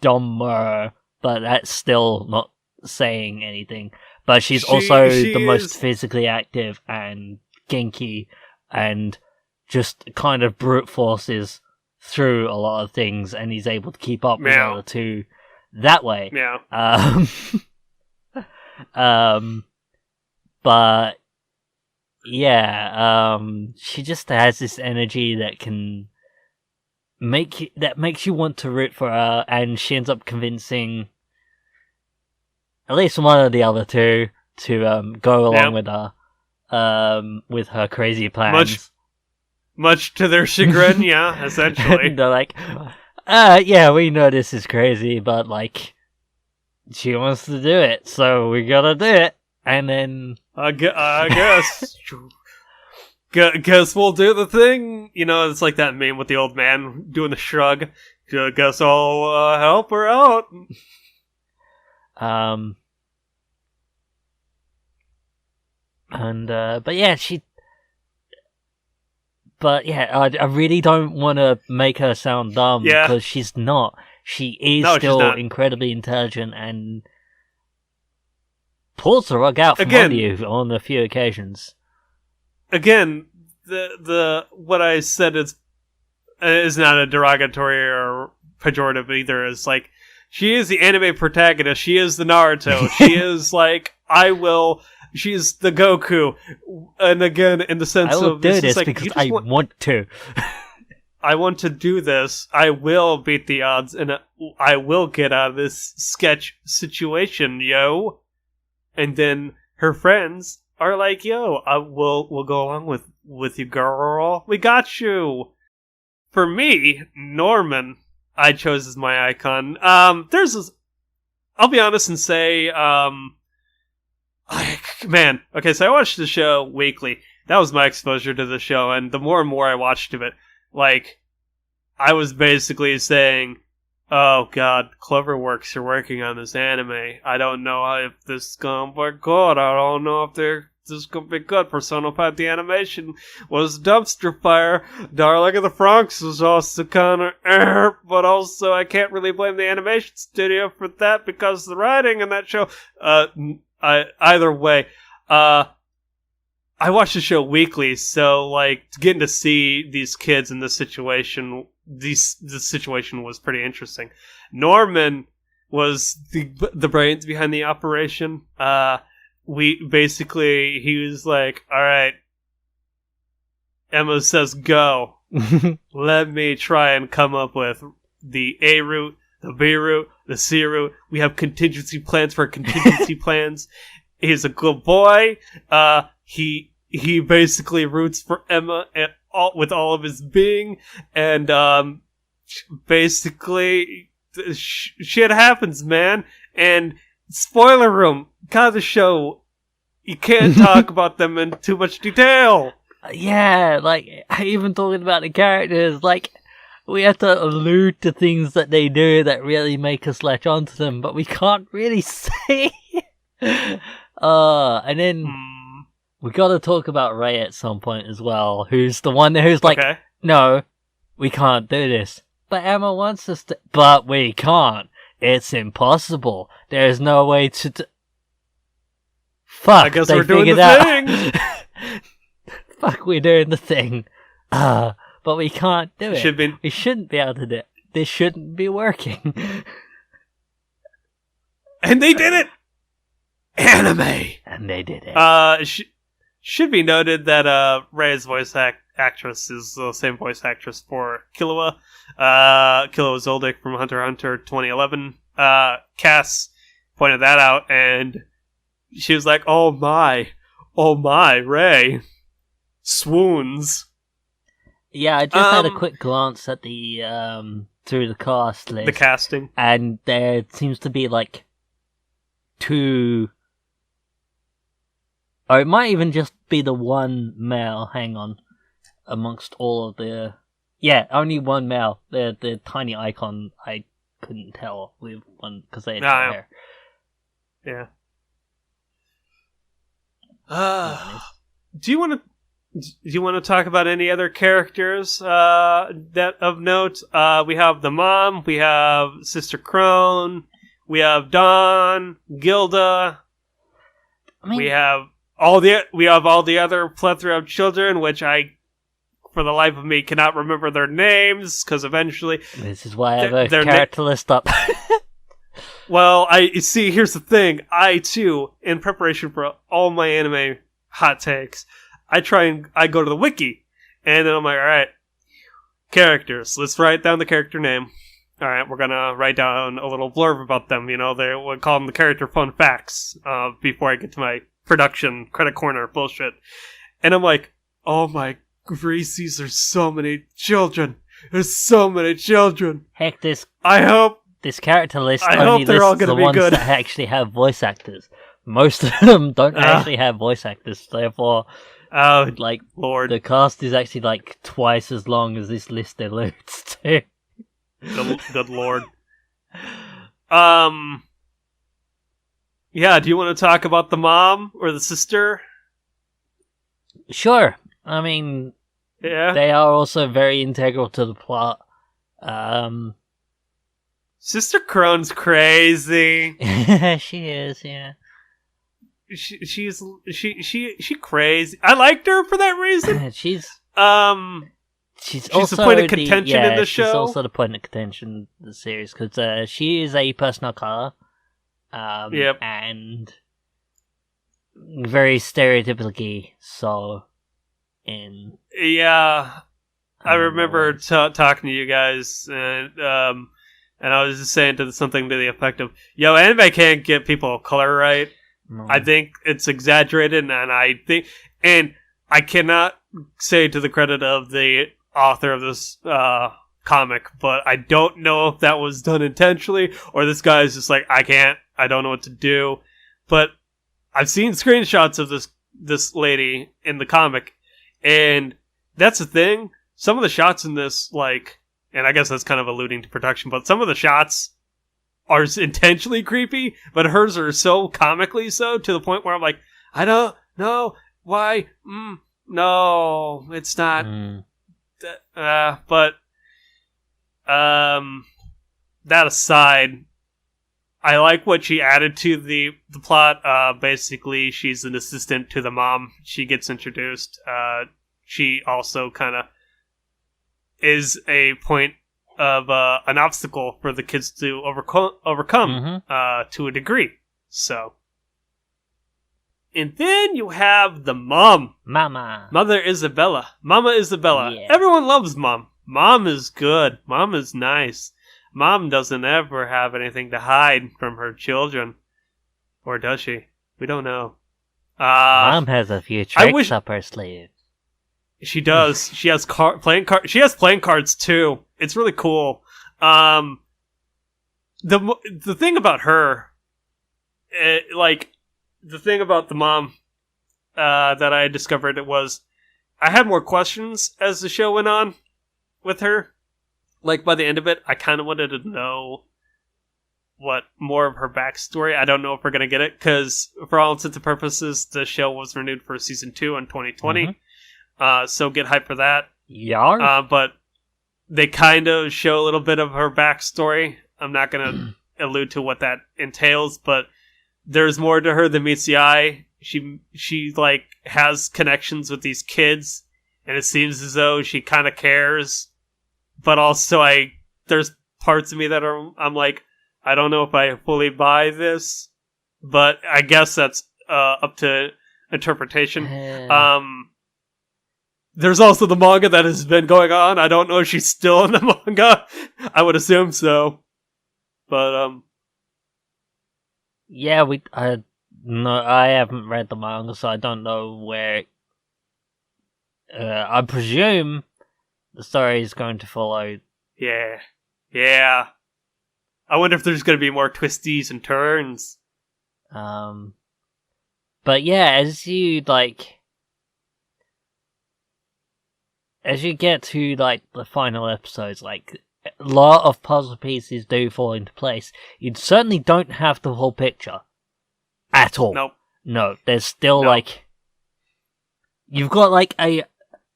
dumber, but that's still not saying anything. But she's also the most physically active and ginky and just kind of brute forces through a lot of things, and he's able to keep up with the other two that way. But she just has this energy that can makes you want to root for her, and she ends up convincing at least one of the other two to go along with her crazy plans. Much to their chagrin, essentially. They're like, we know this is crazy, but, like, she wants to do it, so we gotta do it. And then... I guess. Guess we'll do the thing. You know, it's like that meme with the old man doing the shrug. Guess I'll help her out. But yeah, I really don't want to make her sound dumb, because she's not. She is still incredibly intelligent and pulls the rug out from under you on a few occasions. Again, the what I said is not a derogatory or pejorative either. It's like, she is the anime protagonist. She is the Naruto. She is like, she's the Goku. And again, in the sense I will of... do this like, because I want to. I want to do this. I will beat the odds, and I will get out of this sketch situation, yo. And then her friends are like, yo, we'll go along with you, girl. We got you. For me, Norman, I chose as my icon. I'll be honest and say, man, okay, so I watched the show weekly. That was my exposure to the show, and the more and more I watched of it, like, I was basically saying, oh god, Clover Works are working on this anime. I don't know if this is gonna be good. I don't know if this is gonna be good. Persona 5, the animation was dumpster fire. Darling of the Franxx was also kind of but also I can't really blame the animation studio for that, because the writing in that show, either way, I watch the show weekly, so like getting to see these kids in this situation, this situation was pretty interesting. Norman was the brains behind the operation. He was like, all right, Emma says go. Let me try and come up with the A route, the B route, the C route. We have contingency plans for contingency plans. He's a good boy. He basically roots for Emma with all of his being, and basically shit happens, man. And spoiler room, God, the show, you can't talk about them in too much detail. Yeah, like, even talking about the characters, like, we have to allude to things that they do that really make us latch onto them, but we can't really say. And then we gotta talk about Ray at some point as well, who's the one who's like, okay, no, we can't do this. But Emma wants us to, but we can't. It's impossible. There's no way to Fuck, I guess we're doing the thing. Fuck, we're doing the thing. But we can't do it. We shouldn't be able to do it. This shouldn't be working. And they did it! Anime! And they did it. Should be noted that Ray's voice actress is the same voice actress for Killua. Killua Zoldyck from Hunter x Hunter 2011. Cass pointed that out, and she was like, oh my, Ray. Swoons. Yeah, I just had a quick glance at the, through the cast list. The casting. And there seems to be, like, 2... Or it might even just be the one male, hang on, amongst all of the... Yeah, only one male. The tiny icon, I couldn't tell with one, because they had hair. Yeah. Do you want to talk about any other characters that of note? We have the mom, we have Sister Crone, we have Dawn, Gilda. We have all the other plethora of children, which I, for the life of me, cannot remember their names, because eventually... This is why I have a character list up. Well, here's the thing. I, too, in preparation for all my anime hot takes, I go to the wiki, and then I'm like, alright, characters. Let's write down the character name. Alright, we're gonna write down a little blurb about them. You know, they would call them the character fun facts, before I get to my production credit corner bullshit. And I'm like, oh my Gracies, there's so many children. There's so many children. Heck, I hope this character list I only hope they're all lists gonna the be ones good. that actually have voice actors. most of them don't actually have voice actors, therefore, like, Lord, the cast is actually like twice as long as this list alludes to. good Lord. Yeah, do you want to talk about the mom or the sister? Sure. I mean, Yeah. they are also very integral to the plot. Sister Crone's crazy. She is, yeah. She's crazy. I liked her for that reason. She's also the point of contention in the show. She's also the point of contention in the series because she is a person of color. Yep. And very stereotypically so in... Yeah. I remember talking to you guys, and I was just saying something to the effect of, yo, anime can't get people of color right. No. I think it's exaggerated, and I cannot say to the credit of the author of this comic, but I don't know if that was done intentionally, or this guy's just like, I don't know what to do. But I've seen screenshots of this lady in the comic, and that's the thing. Some of the shots in this, like, and I guess that's kind of alluding to production, but some of the shots are intentionally creepy, but hers are so comically so, to the point where I'm like, I don't know why. No, it's not. But that aside, I like what she added to the plot. Basically, she's an assistant to the mom. She gets introduced. She also kind of is a point of an obstacle for the kids to overcome to a degree. So, and then you have the mom, Mother Isabella, Mama Isabella. Yeah. Everyone loves Mom. Mom is good. Mom is nice. Mom doesn't ever have anything to hide from her children, or does she? We don't know. Mom has a few tricks up her sleeve. She does. She has playing cards. She has playing cards too. It's really cool. The thing about her, the thing about the mom that I discovered, it was I had more questions as the show went on with her. Like by the end of it, I kind of wanted to know what more of her backstory. I don't know if we're gonna get it because, for all intents and purposes, the show was renewed for season 2 in 2020. So get hyped for that. Yeah. But they kind of show a little bit of her backstory. I'm not going to allude to what that entails, but there's more to her than meets the eye. She like has connections with these kids, and it seems as though she kind of cares. But also, there's parts of me that I'm like, I don't know if I fully buy this, but I guess that's up to interpretation. There's also the manga that has been going on. I don't know if she's still in the manga. I would assume so. But, yeah, I haven't read the manga, so I don't know where... I presume the story is going to follow. Yeah. I wonder if there's going to be more twisties and turns. But yeah, as you get to, the final episodes, a lot of puzzle pieces do fall into place. You certainly don't have the whole picture. At all. Nope. No, there's still, you've got,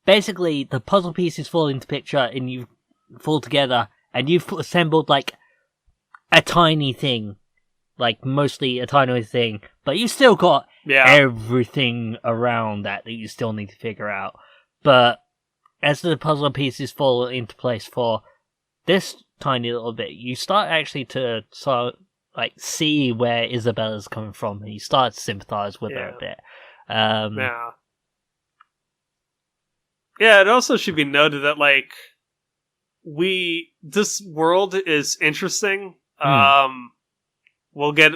basically, the puzzle pieces fall into picture, and you fall together, and you've assembled, a tiny thing. Mostly a tiny thing. But you've still got everything around that you still need to figure out. But as the puzzle pieces fall into place for this tiny little bit, you start actually to see where Isabella's coming from, and you start to sympathize with her a bit. Yeah, it also should be noted that this world is interesting. We'll get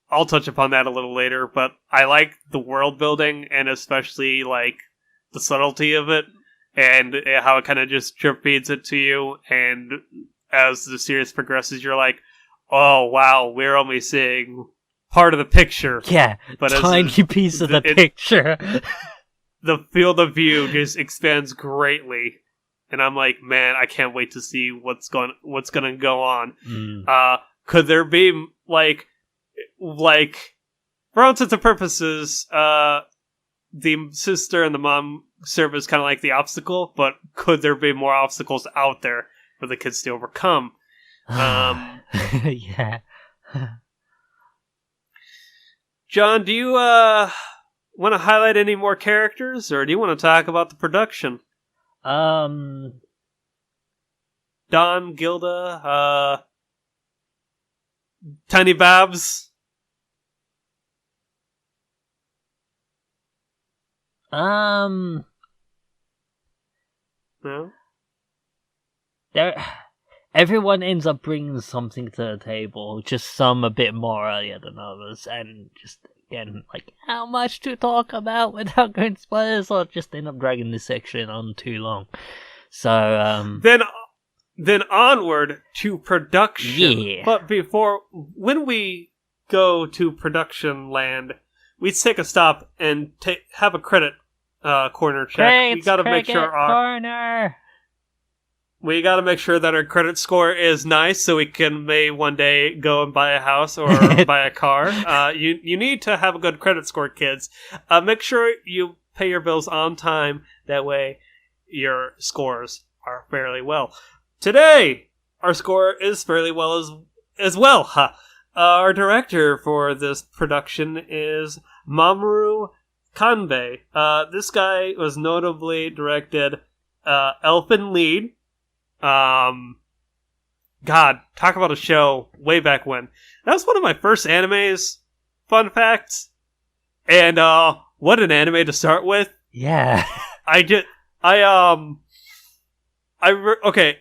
I'll touch upon that a little later, but I like the world building, and especially the subtlety of it. And how it kind of just drip feeds it to you, and as the series progresses, you're like, oh wow, we're only seeing part of the picture. Yeah, but tiny piece of the picture. The field of view just expands greatly, and I'm like, man, I can't wait to see what's gonna go on. Could there be like, for all intents and purposes, the sister and the mom serve as kind of like the obstacle, but could there be more obstacles out there for the kids to overcome? Yeah. John, do you want to highlight any more characters, or do you want to talk about the production? Don, Gilda, Tiny Babs. No. Everyone ends up bringing something to the table, just some a bit more earlier than others, and just, again, like, how much to talk about without going spoilers, or just end up dragging this section on too long. So, Then onward to production. Yeah. But when we go to production land, we take a stop and have a credit corner check. We gotta make sure we gotta make sure that our credit score is nice, so we can may one day go and buy a house or buy a car. You need to have a good credit score, kids. Make sure you pay your bills on time. That way, your scores are fairly well. Today, our score is fairly well as well. Our director for this production is Mamoru Kanbei. This guy was notably directed Elfen Lied. God, talk about a show way back when. That was one of my first animes. Fun facts. And what an anime to start with. Yeah. Okay.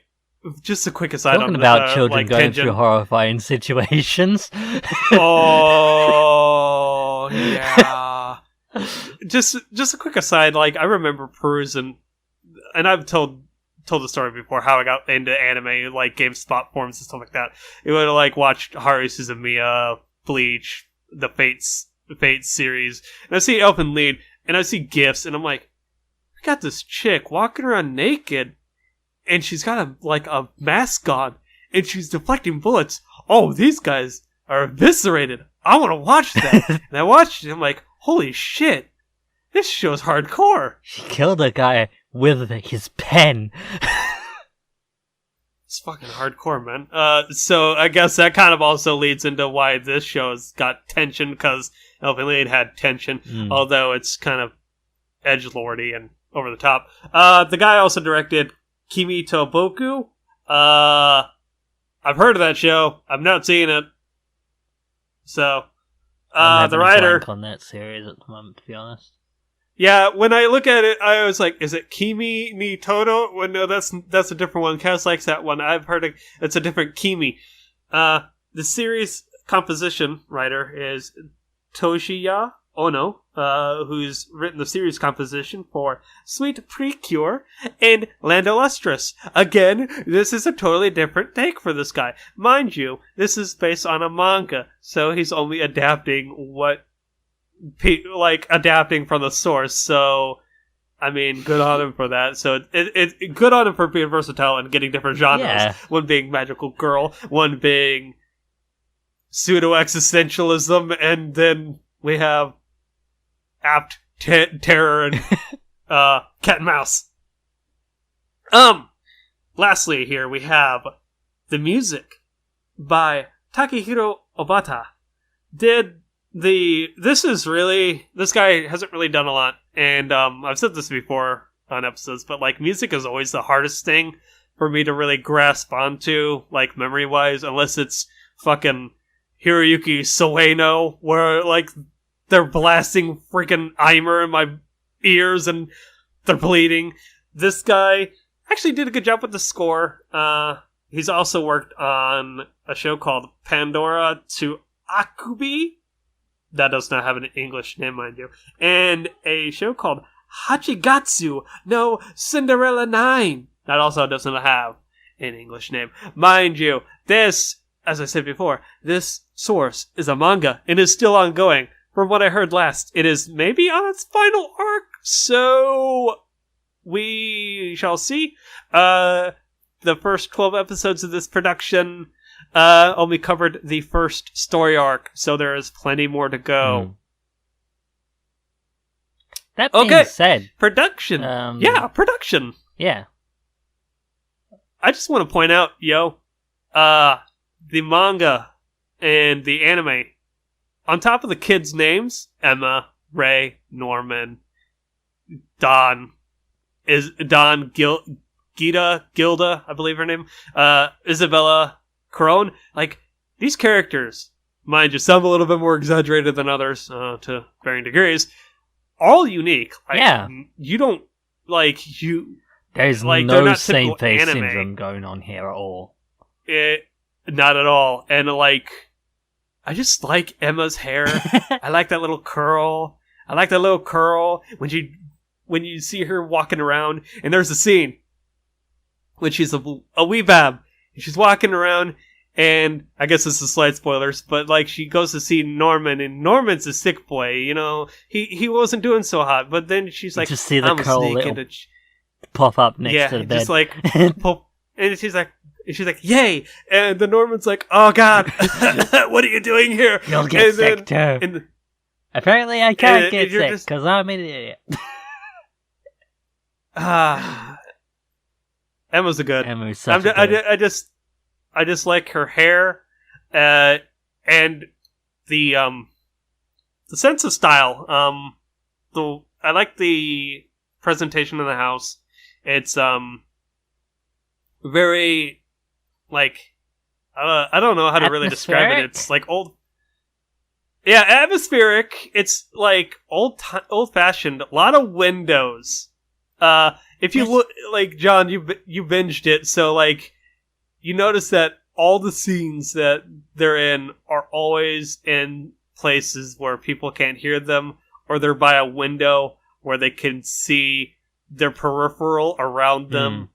Just a quick aside Talking on about children like, going tangent. through horrifying situations. Oh, yeah. Just a quick aside. Like, I remember perusing, and I've told the story before how I got into anime, like GameSpot forums and stuff like that. It would have like watched Haru Suzumiya, Bleach, the Fates series, and I see Elfen Lied, and I see GIFs, and I'm like, I got this chick walking around naked. And she's got a mask on, and she's deflecting bullets. Oh, these guys are eviscerated. I want to watch that. And I watched it, and I'm like, holy shit, this show's hardcore. She killed a guy with his pen. It's fucking hardcore, man. So I guess that kind of also leads into why this show's got tension, because Elfen Lied had tension, although it's kind of edgelordy and over the top. The guy also directed Kimi to Boku. I've heard of that show. I've not seen it. So, the writer on that series at the moment, to be honest. Yeah, when I look at it, I was like, "Is it Kimi ni Todo?" Well, no, that's a different one. Cass likes that one. I've heard it's a different Kimi. The series composition writer is Toshiya Ono, who's written the series composition for Sweet Precure and Land Illustrious. Again, this is a totally different take for this guy. Mind you, this is based on a manga, so he's only adapting adapting from the source. So, I mean, good on him for that. So, it's good on him for being versatile and getting different genres. Yeah. One being magical girl, one being pseudo-existentialism, and then we have apt terror and cat and mouse. Lastly here we have the music by Takehiro Obata. This guy hasn't really done a lot, and I've said this before on episodes, but like music is always the hardest thing for me to really grasp onto, like memory wise, unless it's fucking Hiroyuki Soeno, where like they're blasting freaking Eimer in my ears and they're bleeding. This guy actually did a good job with the score. He's also worked on a show called Pandora to Akubi. That does not have an English name, mind you. And a show called Hachigatsu no Cinderella 9. That also doesn't have an English name. Mind you, this as I said before, this source is a manga and is still ongoing. From what I heard last, it is maybe on its final arc, so we shall see. The first 12 episodes of this production only covered the first story arc, so there is plenty more to go. That being said... Production! Production! Yeah. I just want to point out, the manga and the anime, on top of the kids' names, Emma, Ray, Norman, Gilda, I believe her name, Isabella, Crone, like, these characters, mind you, some a little bit more exaggerated than others, to varying degrees, all unique. Like, you don't, like, you... There's like, no same face syndrome going on here at all. Not at all. And, like, I just like Emma's hair. I like that little curl. When you see her walking around, and there's a scene when she's a wee bab, and she's walking around, and I guess this is slight spoilers, but like she goes to see Norman, and Norman's a sick boy. You know, he wasn't doing so hot, but then she's like, just see the curl pop up next to the bed, just like pop, and she's like, yay! And the Norman's like, oh god, what are you doing here? You'll get sick too. Apparently I can't get sick because I'm an idiot. Emma's a good. Emma's such a good. I just like her hair, and the sense of style. I like the presentation of the house. It's very, like, I don't know how to really describe it. It's like old. Yeah, atmospheric. It's like old fashioned. A lot of windows. If you look, like, John, you binged it, so like you notice that all the scenes that they're in are always in places where people can't hear them, or they're by a window where they can see their peripheral around them.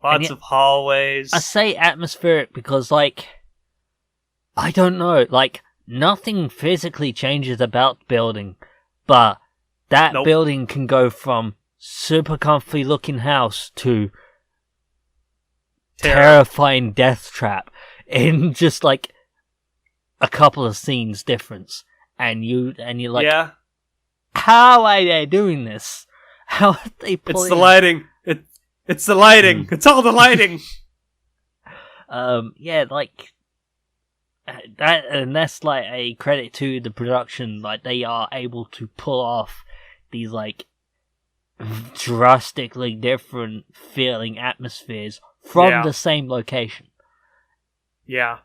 Lots of hallways. I say atmospheric because, like, I don't know, like, nothing physically changes about the building, but that building can go from super comfy looking house to terrifying death trap in just like a couple of scenes difference, and you're like, how are they doing this? How are they pulling... It's the lighting. It's the lighting. It's all the lighting. Like that, and that's like a credit to the production. Like, they are able to pull off these like drastically different feeling atmospheres from the same location. Yeah,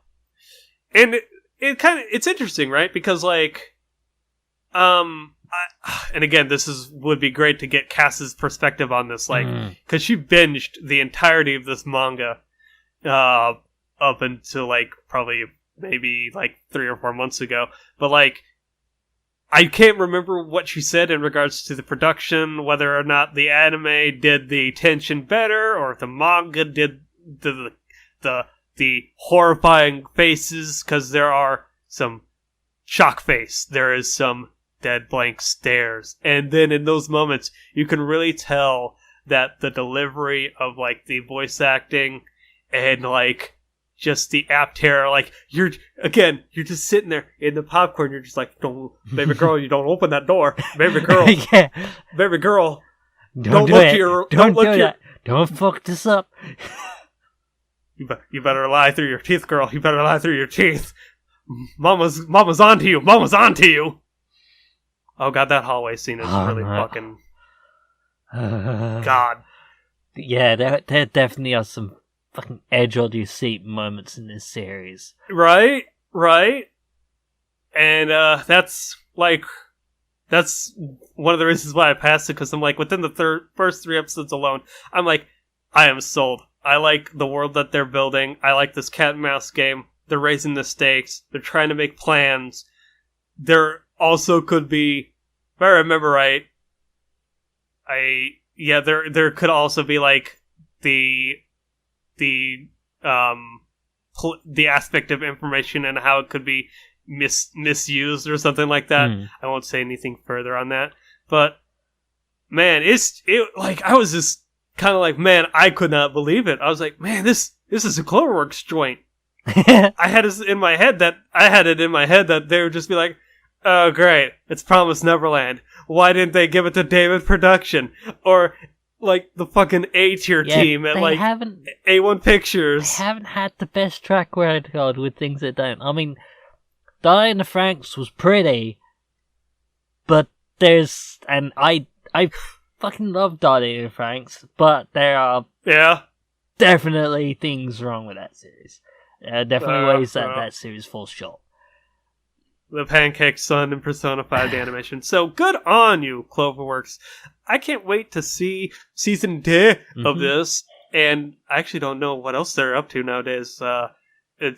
and it's interesting, right? Because like, and again, would be great to get Cass's perspective on this, like, because she binged the entirety of this manga up until like probably maybe like 3 or 4 months ago. But like, I can't remember what she said in regards to the production, whether or not the anime did the tension better, or if the manga did the horrifying faces, because there are some shock face, there is some dead blank stares, and then in those moments you can really tell that the delivery of like the voice acting and like just the apt terror, like you're just sitting there in the popcorn, you're just like, don't, baby girl, you don't open that door, baby girl. Baby girl, don't look here, don't fuck this up. You better lie through your teeth, girl. You better lie through your teeth. Mama's onto you. Mama's onto you. Oh god, that hallway scene is really fucking... God. Yeah, there definitely are some fucking edge on your seat moments in this series. Right. And that's one of the reasons why I passed it, because I'm like, within the first 3 episodes alone, I'm like, I am sold. I like the world that they're building. I like this cat and mouse game. They're raising the stakes. They're trying to make plans. There also could be, if I remember right, there could also be like the the aspect of information and how it could be misused or something like that. I won't say anything further on that, but man, I was just kind of like, man, I could not believe it. I was like, man, this is a Clover Works joint. I had it in my head that they would just be like, oh great, it's Promised Neverland. Why didn't they give it to David Production or like the fucking A-tier team at like A1 Pictures? They haven't had the best track record with things that don't. I mean, Diana Franks was pretty, but I fucking love Diana Franks, but there are definitely things wrong with that series. Definitely ways that series falls short. The Pancake Sun and personified animation. So good on you, Cloverworks. I can't wait to see season 2 of this, and I actually don't know what else they're up to nowadays. We're in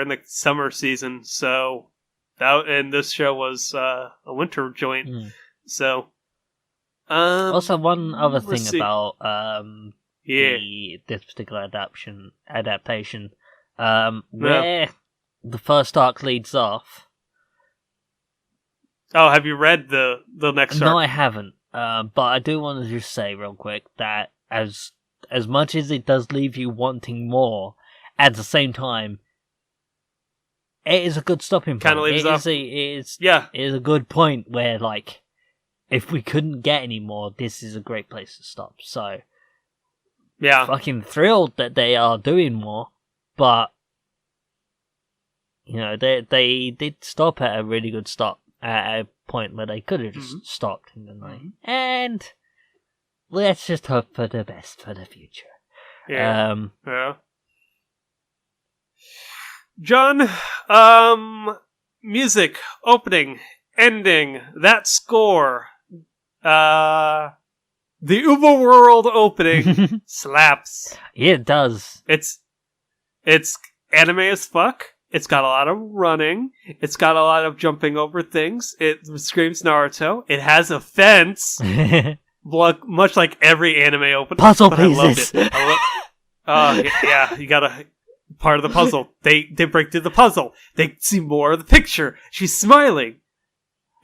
the summer season, so and this show was a winter joint. So also one other thing about this particular adaptation, where the first arc leads off. Oh, have you read the next arc? No, I haven't. But I do want to just say real quick that as much as it does leave you wanting more, at the same time, it is a good stopping point. It is a good point where, like, if we couldn't get any more, this is a great place to stop. So, fucking thrilled that they are doing more, but you know, they did stop at a really good stop at a point where they could have just stopped in the night. And let's just hope for the best for the future. John, music, opening, ending, that score, the Uberworld opening slaps. Yeah, it does. It's anime as fuck. It's got a lot of running. It's got a lot of jumping over things. It screams Naruto. It has a fence, much like every anime opening. Puzzle pieces. I loved it. You gotta part of the puzzle. They break through the puzzle. They see more of the picture. She's smiling.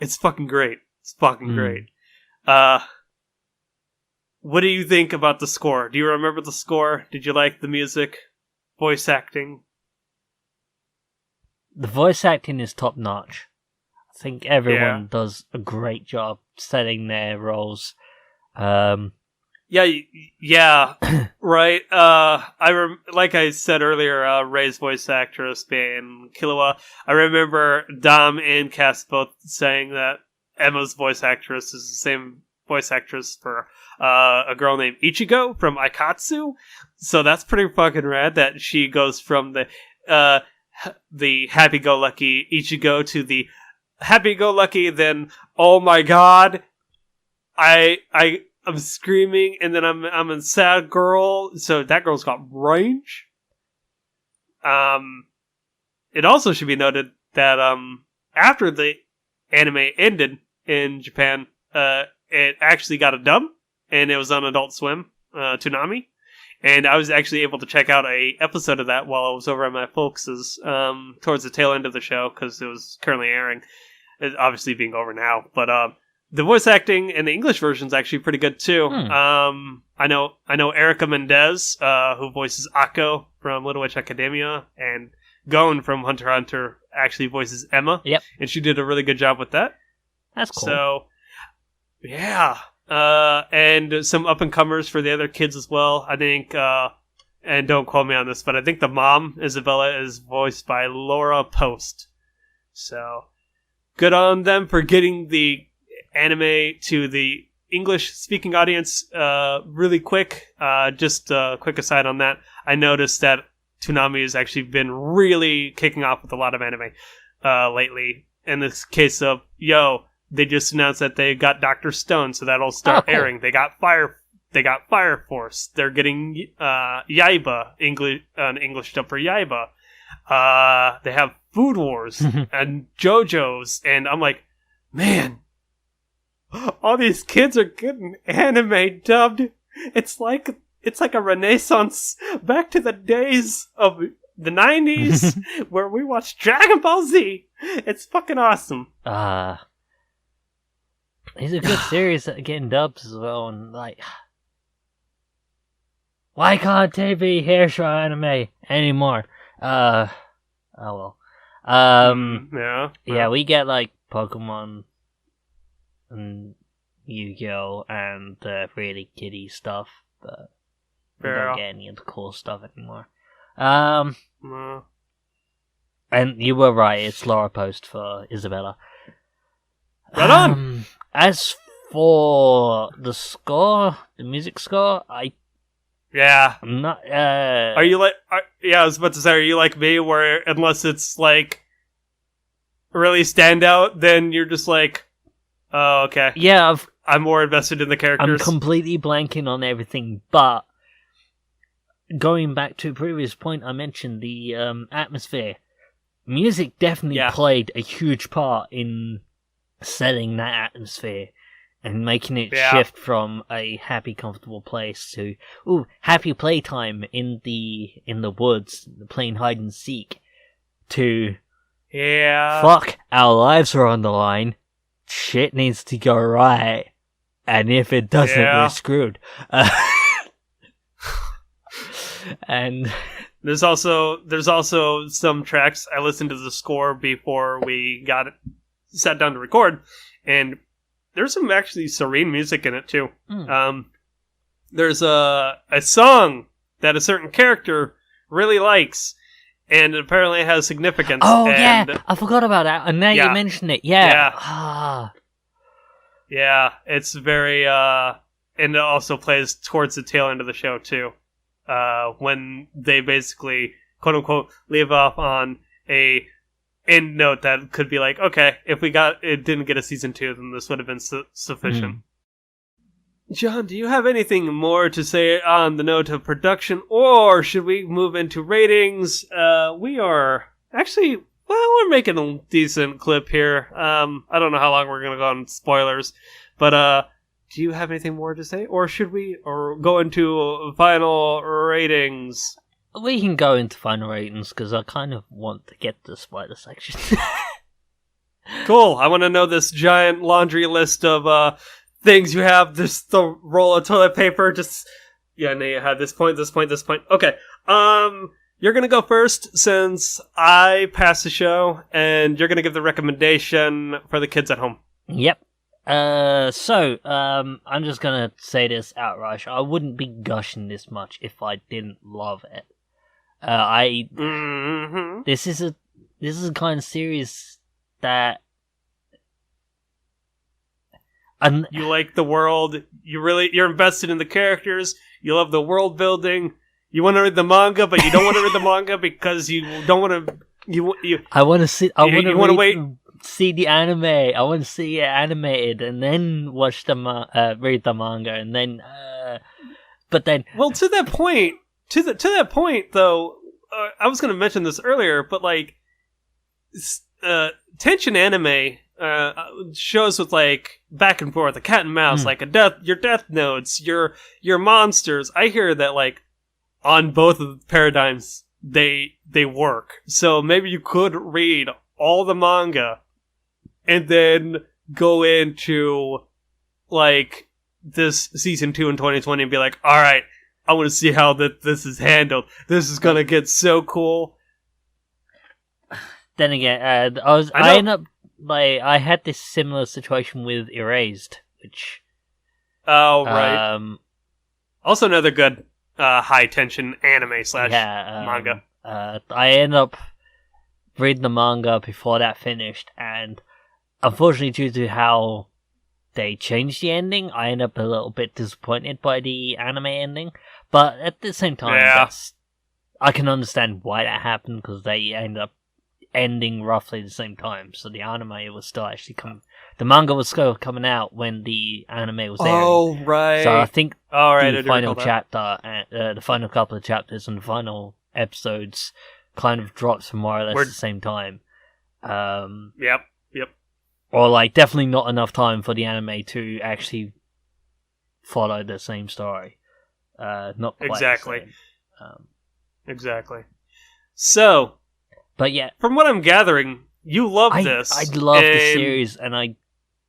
It's fucking great. Great. What do you think about the score? Do you remember the score? Did you like the music, voice acting? The voice acting is top notch. I think everyone does a great job setting their roles. Right. Like I said earlier, Ray's voice actress being Killua. I remember Dom and Cass both saying that Emma's voice actress is the same voice actress for a girl named Ichigo from Aikatsu. So that's pretty fucking rad that she goes from the happy-go-lucky Ichigo to the happy-go-lucky, then, oh my god, I'm screaming, and then I'm a sad girl, so that girl's got range. It also should be noted that after the anime ended in Japan, it actually got a dub, and it was on Adult Swim, Toonami. And I was actually able to check out a episode of that while I was over at my folks' towards the tail end of the show, because it was currently airing. It's obviously being over now. But the voice acting in the English version is actually pretty good, too. I know Erica Mendez, who voices Akko from Little Witch Academia, and Gon from Hunter x Hunter actually voices Emma. Yep. And she did a really good job with that. That's cool. So, yeah. And some up-and-comers for the other kids as well. I think, and don't quote me on this, but I think the mom, Isabella, is voiced by Laura Post. So, good on them for getting the anime to the English-speaking audience really quick. Just a quick aside on that. I noticed that Toonami has actually been really kicking off with a lot of anime lately. In this case of, they just announced that they got Dr. Stone, so that'll start airing. They got Fire Force. They're getting Yaiba, English dub for Yaiba. They have Food Wars and JoJo's, and I'm like, man, all these kids are getting anime dubbed. It's like a renaissance back to the days of the 90s where we watched Dragon Ball Z. It's fucking awesome. It's a good series that are getting dubs as well, and like, why can't they be hair anime anymore? Oh well. Yeah, we get like Pokemon and Yu-Gi-Oh! And really kiddie stuff, but we don't get any of the cool stuff anymore. And you were right, it's Laura Post for Isabella. Right on! As for the score, the music score, I'm not. Are you like? I was about to say, are you like me, where unless it's like really stand out, then you're just like, oh, okay. Yeah, I'm more invested in the characters. I'm completely blanking on everything, but going back to a previous point I mentioned, the atmosphere. Music definitely played a huge part in setting that atmosphere and making it shift from a happy, comfortable place to happy playtime in the woods, playing hide and seek, to fuck, our lives are on the line, shit needs to go right, and if it doesn't, we're screwed. And there's also some tracks I listened to the score before we sat down to record, and there's some actually serene music in it too. There's a song that a certain character really likes, and it apparently has significance. Oh, yeah, I forgot about that, and now you mention it. Yeah, it's very and it also plays towards the tail end of the show too, when they basically quote unquote leave off on a end note that could be like, okay, if it didn't get a season 2, then this would have been sufficient. John, do you have anything more to say on the note of production, or should we move into ratings? We are actually, we're making a decent clip here. I don't know how long we're going to go on spoilers, but do you have anything more to say, or should we go into final ratings? We can go into final ratings, because I kind of want to get to the spoiler section. Cool. I want to know this giant laundry list of things you have. Just the roll of toilet paper. No, you have this point. Okay. You're going to go first, since I passed the show, and you're going to give the recommendation for the kids at home. Yep. So, I'm just going to say this outright. I wouldn't be gushing this much if I didn't love it. This is a kind of series that you like the world. You're invested in the characters. You love the world building. You want to read the manga, but you don't want to read the manga because you don't want to. I want to see. I want to wait. See the anime. I want to see it animated, and then watch read the manga, and then. But then, well, to that point. To that point, though, I was going to mention this earlier, but like, tension anime shows with like back and forth, a cat and mouse, like your death notes, your monsters. I hear that like on both of the paradigms they work. So maybe you could read all the manga and then go into like this season 2 in 2020 and be like, all right, I want to see how this is handled. This is gonna get so cool. Then again, I had this similar situation with Erased, which. Oh right. Also another good high tension anime / manga. I ended up reading the manga before that finished, and unfortunately, due to how they changed the ending, I ended up a little bit disappointed by the anime ending. But at the same time, I can understand why that happened, because they ended up ending roughly the same time. So the anime was still actually the manga was still coming out when the anime was airing. Oh, right. So I think the final chapter, the final couple of chapters and the final episodes kind of drops for more or less the same time. Yep. Or like definitely not enough time for the anime to actually follow the same story. Not quite exactly. The same. Exactly. So, But yeah, from what I'm gathering, you love this. I love the series, and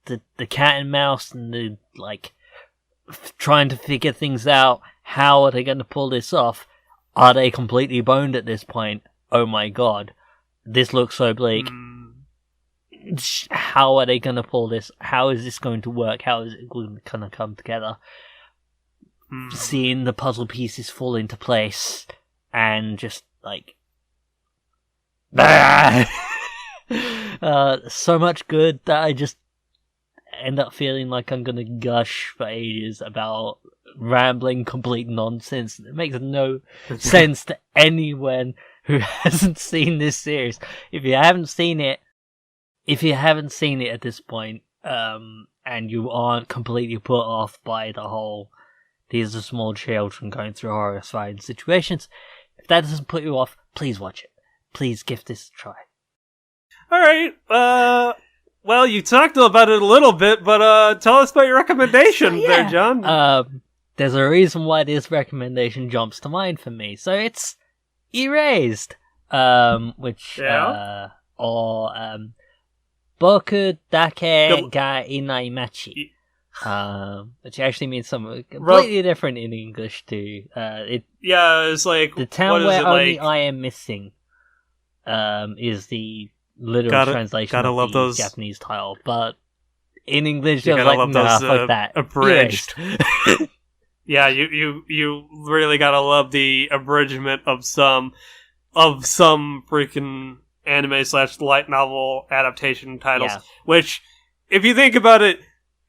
the cat and mouse and the trying to figure things out. How are they going to pull this off? Are they completely boned at this point? Oh my god, this looks so bleak. How are they going to pull this? How is this going to work? How is it going to come together? Seeing the puzzle pieces fall into place, and just like so much good that I just end up feeling like I'm gonna gush for ages about rambling complete nonsense. It makes no sense to anyone who hasn't seen this series. If you haven't seen it at this point, and you aren't completely put off by the whole these are small children going through horrifying situations, if that doesn't put you off, please watch it. Please give this a try. Alright, well, you talked about it a little bit, but tell us about your recommendation there, John. There's a reason why this recommendation jumps to mind for me. So it's Erased, which, or Boku dake ga Inai Machi, which actually means something completely different in English too. It's like the town where only I am missing. Is the literal translation of the Japanese title, but in English, I was like, nah, fuck that. Abridged. Yeah, you really gotta love the abridgment of some freaking anime / light novel adaptation titles. Yeah. Which, if you think about it,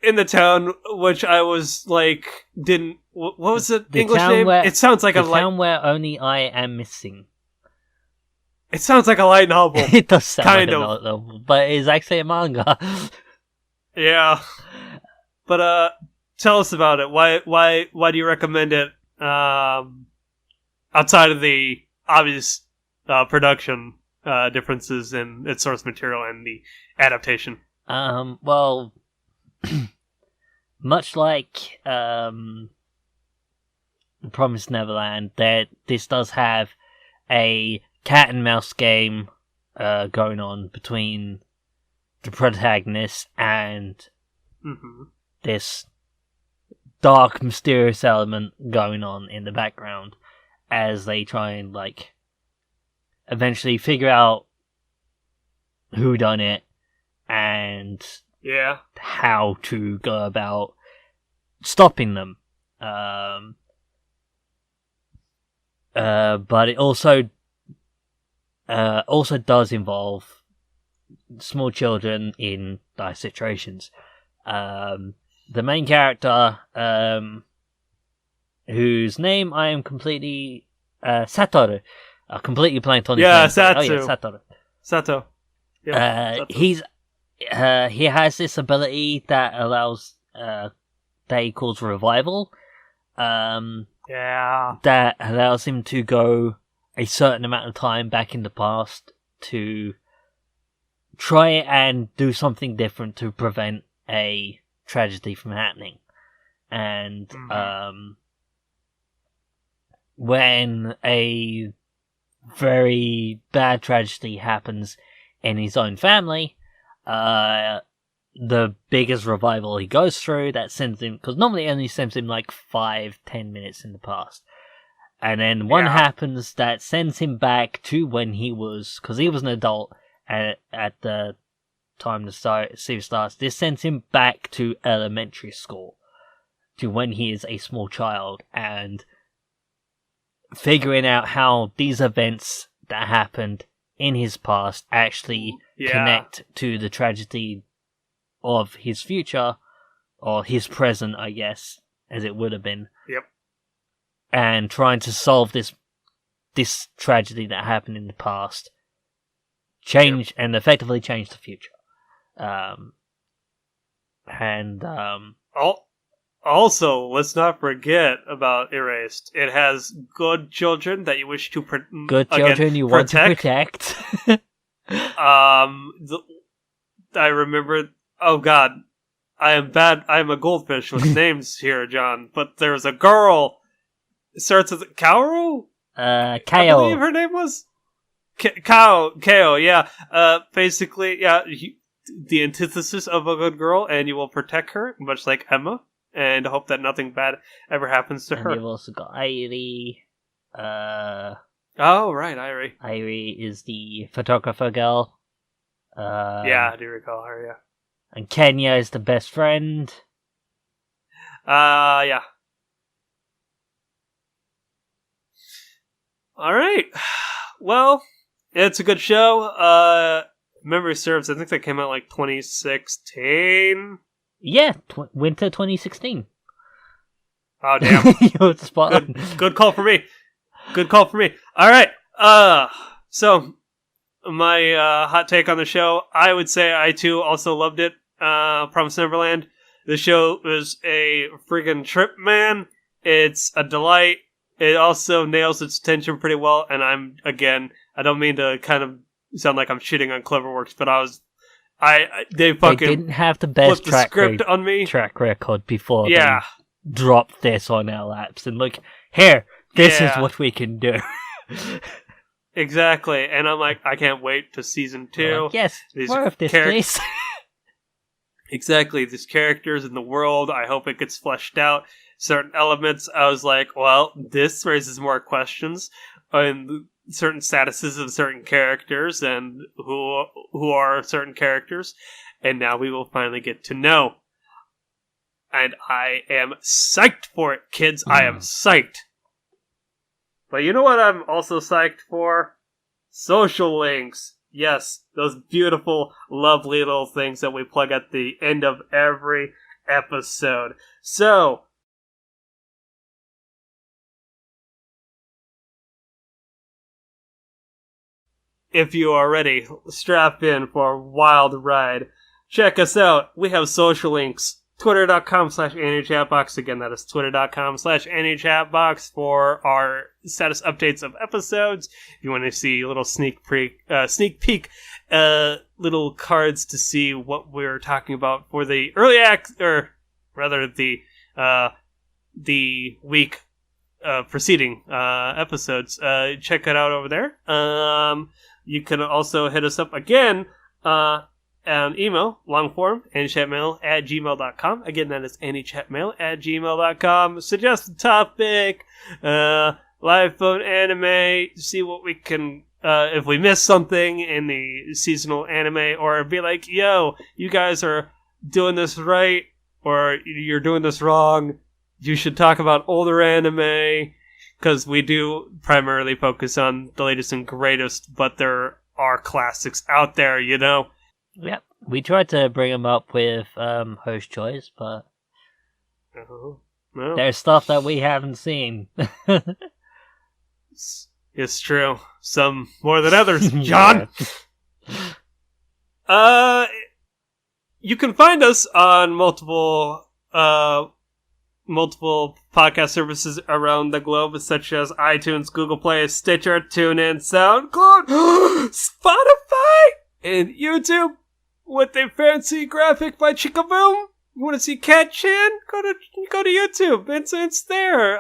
in the town, which I was like, what was the English name? It sounds like the town where only I am missing. It sounds like a light novel. It does sound like a light novel, but it's actually a manga. Yeah. But tell us about it. Why do you recommend it? Outside of the obvious production differences in its source material and the adaptation. Well, much like Promised Neverland, this does have a cat and mouse game going on between the protagonist and this dark, mysterious element going on in the background as they try and eventually figure out who done it and how to go about stopping them. But it also does involve small children in dire situations. The main character, whose name I am completely Satoru. I completely blanked on his name. Satoru. Sato. Sato. He has this ability that allows that he calls revival. That allows him to go a certain amount of time back in the past to try and do something different to prevent a tragedy from happening. And when a very bad tragedy happens in his own family, the biggest revival he goes through that sends him, because normally it only sends him 5-10 minutes in the past, and then one happens that sends him back to when he was, because he was an adult at the time the series starts. This sends him back to elementary school, to when he is a small child, and figuring out how these events that happened in his past actually connect to the tragedy of his future, or his present, I guess, as it would have been. Yep. And trying to solve this tragedy that happened in the past, and effectively change the future. Also, let's not forget about Erased. It has good children that you wish to want to protect. I remember. Oh God, I am bad. I am a goldfish with names here, John. But there's a girl. It starts with Kaoru. Kayo. I believe her name was KO, yeah. Basically, yeah, the antithesis of a good girl, and you will protect her, much like Emma, and hope that nothing bad ever happens to her. And you've also got Airi. Oh, right, Airi. Airi is the photographer girl. Yeah, I do recall her, yeah. And Kenya is the best friend. Yeah. Alright. Well, it's a good show. Memory serves, I think that came out like 2016. Yeah, winter 2016. Oh, damn. You're spot on. Good call for me. Good call for me. Alright. So, my hot take on the show, I would say I too also loved it. Promised Neverland. The show was a friggin' trip, man. It's a delight. It also nails its tension pretty well, and I don't mean to kind of sound like I'm shitting on Clover Works, but they didn't have the best track record before they dropped this on our laps and look, here, this is what we can do. Exactly, and I'm like, I can't wait to season 2. Like, yes, more of this, please. Exactly, these characters in the world, I hope it gets fleshed out. Certain elements, I was like, well, this raises more questions on certain statuses of certain characters and who are certain characters, and now we will finally get to know. And I am psyched for it, kids. I am psyched. But you know what I'm also psyched for? Social links. Yes, those beautiful, lovely little things that we plug at the end of every episode. So, if you are ready, strap in for a wild ride. Check us out. We have social links. Twitter.com/AnyChatbox. Again, that is Twitter.com/AnyChatbox for our status updates of episodes. If you want to see a little sneak peek, little cards to see what we're talking about for the early the week preceding episodes. Check it out over there. You can also hit us up again an email, long form, anychatmail@gmail.com. Again, that is anychatmail@gmail.com. Suggest a topic, live phone anime, see what we can, if we missed something in the seasonal anime, or be like, yo, you guys are doing this right, or you're doing this wrong. You should talk about older anime, because we do primarily focus on the latest and greatest, but there are classics out there, you know? Yep, we tried to bring them up with host choice, but there's stuff that we haven't seen. It's true. Some more than others, John! You can find us on multiple podcast services around the globe, such as iTunes, Google Play, Stitcher, TuneIn, SoundCloud, Spotify, and YouTube with a fancy graphic by Chickaboom. You want to see Cat Chan? Go to YouTube. It's there.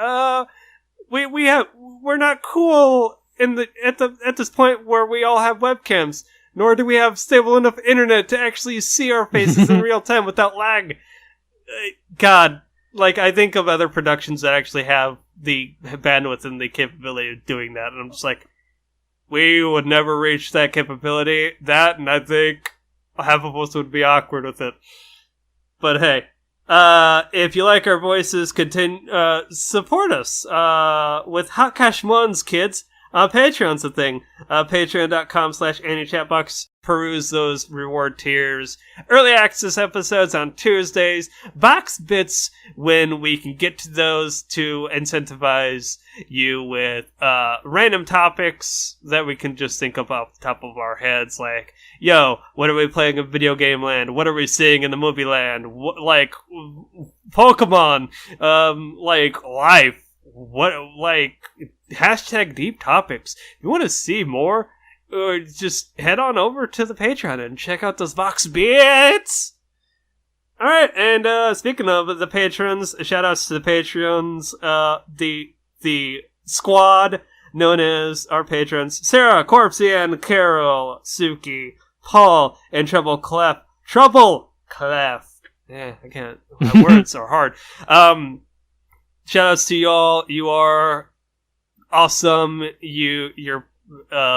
We're not cool at this point where we all have webcams, nor do we have stable enough internet to actually see our faces in real time without lag. God. Like, I think of other productions that actually have the bandwidth and the capability of doing that, and I'm just like, we would never reach that capability. And I think half of us would be awkward with it. But hey, if you like our voices, support us with Hot Cash Mons, kids. Patreon's a thing. Patreon.com/AnyChatbox. Peruse those reward tiers. Early access episodes on Tuesdays. Box bits when we can get to those to incentivize you with random topics that we can just think of off the top of our heads. Like, yo, what are we playing in video game land? What are we seeing in the movie land? Like, Pokemon. Like, life. Hashtag deep topics. If you want to see more, or just head on over to the Patreon and check out those Vox bits. Alright, and speaking of the patrons, shout outs to the patrons, the squad, known as our patrons Sarah, CorpsyAnn, Carol, Suki, Paul, and TroubleClef. TroubleClef. Yeah, I can't. My words are hard. Shoutouts to y'all. You are awesome. Your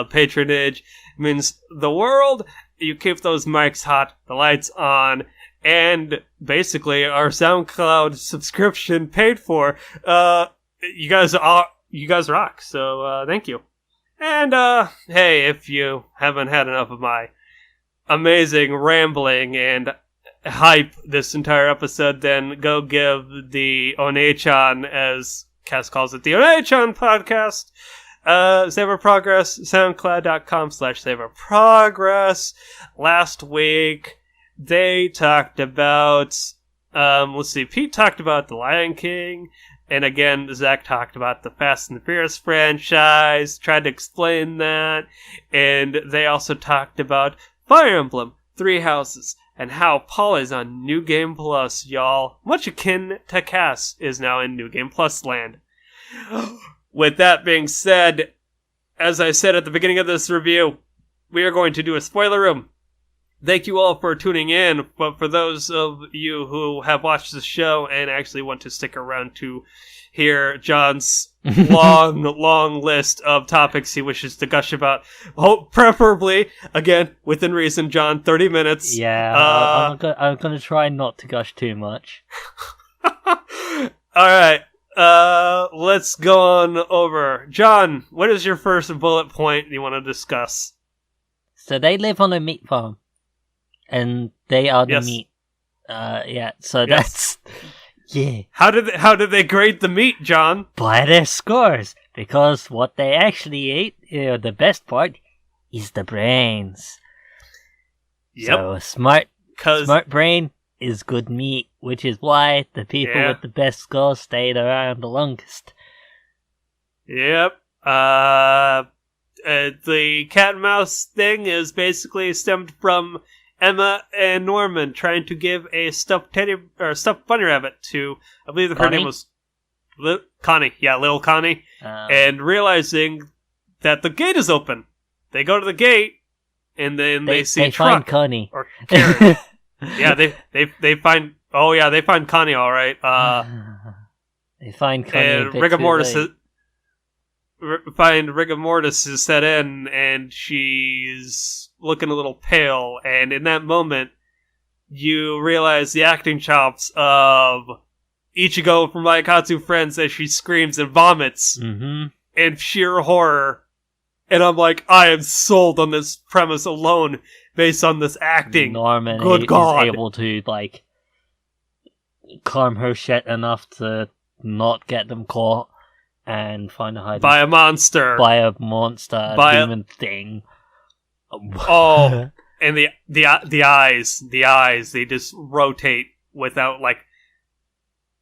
patronage means the world. You keep those mics hot, the lights on, and basically our SoundCloud subscription paid for. You guys rock. So thank you. And hey, if you haven't had enough of my amazing rambling and hype this entire episode, then go give the One-chan, as Cass calls it, the One-chan podcast, Save Our Progress, soundcloud.com/Save Our Progress. Last week, they talked about, Pete talked about The Lion King, and again, Zach talked about the Fast and the Furious franchise, tried to explain that, and they also talked about Fire Emblem, Three Houses, and how Paul is on New Game Plus, y'all. Much akin to Cass is now in New Game Plus land. With that being said, as I said at the beginning of this review, we are going to do a spoiler room. Thank you all for tuning in, but for those of you who have watched the show and actually want to stick around to hear John's long list of topics he wishes to gush about, preferably, again, within reason, John, 30 minutes. Yeah, I'm gonna try not to gush too much. Alright, let's go on over. John, what is your first bullet point you want to discuss? So they live on a meat farm. And they are the Yes. meat. So Yes. that's... Yeah. How did they grade the meat, John? By their scores. Because what they actually eat, the best part, is the brains. Yep. So a smart brain is good meat, which is why the people with the best scores stayed around the longest. Yep. The cat and mouse thing is basically stemmed from Emma and Norman trying to give a stuffed bunny rabbit to, I believe her Connie? name was Connie. Yeah, little Connie. And realizing that the gate is open. They go to the gate, and then they see they Truck. find Connie. Or Karen. Yeah, they find... Oh, yeah, they find Connie, all right. They find Connie And a bit rigor too mortis late. rigor mortis is set in, and she's looking a little pale, and in that moment you realize the acting chops of Ichigo from My Akatsu Friends as she screams and vomits in sheer horror, and I'm like, I am sold on this premise alone based on this acting. Norman Good God. is able to calm her shit enough to not get them caught and find a hiding by a monster. by a monster demon thing. Oh, and the eyes, they just rotate without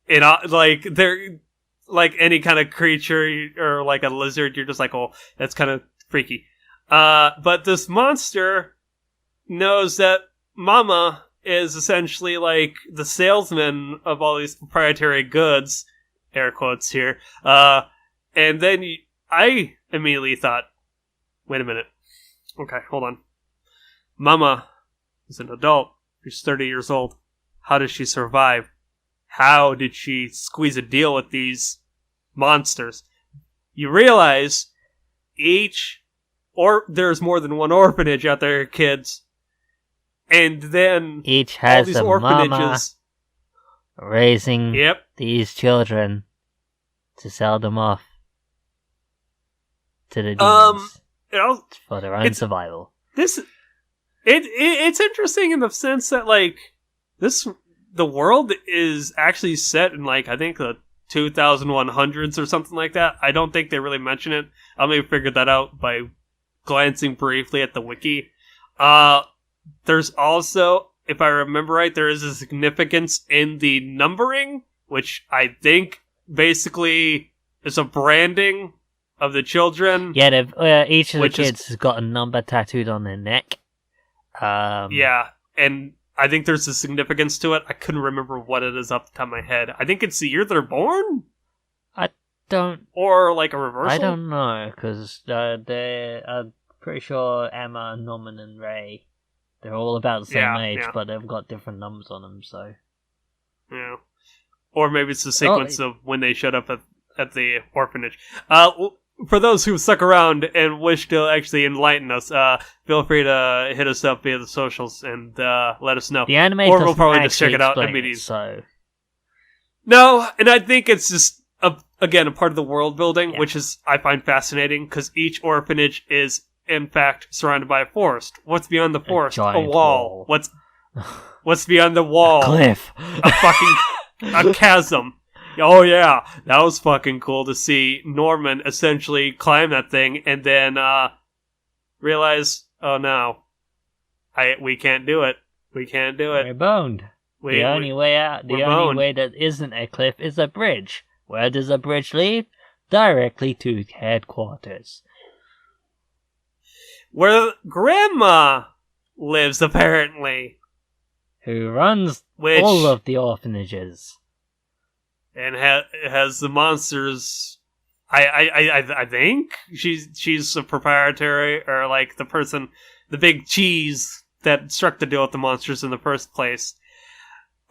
they're like any kind of creature or like a lizard. You're just like, oh, that's kind of freaky. But this monster knows that Mama is essentially like the salesman of all these proprietary goods, air quotes here. And then I immediately thought, wait a minute. Okay, hold on. Mama is an adult. She's 30 years old. How does she survive? How did she squeeze a deal with these monsters? You realize there's more than one orphanage out there, kids. And then Each all has these a orphanages mama raising these children to sell them off to the demons for their own survival. It's interesting in the sense that the world is actually set in I think the 2100s or something like that. I don't think they really mention it. I may have figured that out by glancing briefly at the wiki. There's also, if I remember right, there is a significance in the numbering, which I think basically is a branding of the children. Yeah, each of the kids has got a number tattooed on their neck. Yeah, and I think there's a significance to it. I couldn't remember what it is off the top of my head. I think it's the year they're born? I don't... Or, like, a reversal? I don't know, because I'm pretty sure Emma, Norman, and Ray, they're all about the same age, but they've got different numbers on them, so... Yeah. Or maybe it's the sequence of when they showed up at the orphanage. For those who stuck around and wish to actually enlighten us, feel free to hit us up via the socials and let us know. The anime or we'll probably just check it out immediately. So... No, and I think it's just, again, a part of the world building, which is, I find fascinating, because each orphanage is, in fact, surrounded by a forest. What's beyond the forest? A wall. What's beyond the wall? A cliff. A chasm. Oh yeah, that was fucking cool to see Norman essentially climb that thing and then realize, oh no, we can't do it. We can't do it. We're boned. The only way out, the only way that isn't a cliff is a bridge. Where does a bridge lead? Directly to headquarters. Where Grandma lives, apparently. Who runs all of the orphanages. And has the monsters... I think she's a proprietary, or like the person, the big cheese that struck the deal with the monsters in the first place.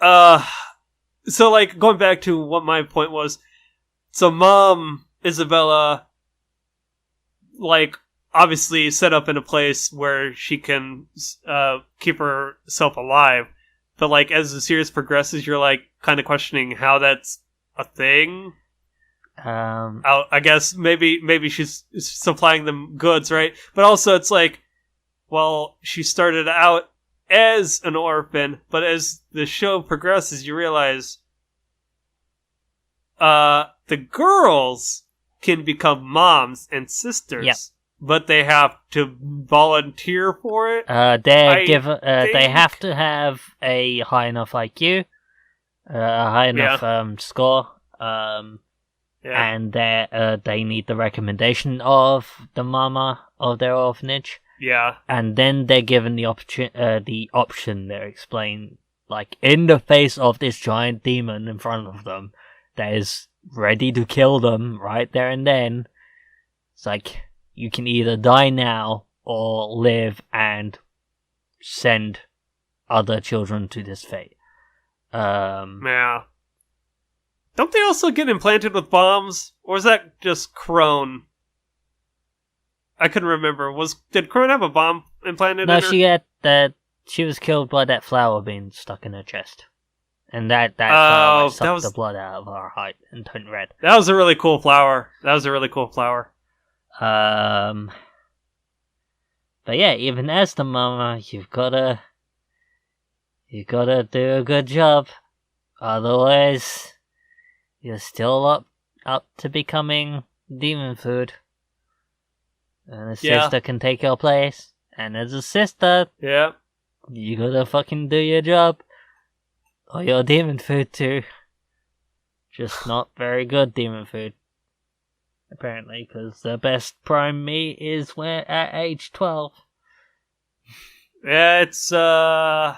So like going back to what my point was, so Mom Isabella, like obviously set up in a place where she can keep herself alive, but like as the series progresses, you're like kind of questioning how that's a thing. I guess maybe she's supplying them goods, right? But also it's like, well, she started out as an orphan, but as the show progresses, you realize the girls can become moms and sisters, but they have to volunteer for it. They have to have a high enough IQ, a high enough score, and they need the recommendation of the mama of their orphanage. Yeah. And then they're given the option, they're explained, like, in the face of this giant demon in front of them that is ready to kill them right there and then. It's like, you can either die now or live and send other children to this fate. Yeah. Don't they also get implanted with bombs? Or is that just Crone? I couldn't remember. Did Crone have a bomb implanted in her? She was killed by that flower being stuck in her chest. And that flower sucked the blood out of her heart and turned red. That was a really cool flower. But yeah, even as the mama, you've gotta do a good job. Otherwise, you're still up to becoming demon food. And a sister can take your place. And as a sister, you gotta fucking do your job. Or you're demon food too. Just not very good demon food. Apparently, because the best prime meat is at age 12. Yeah,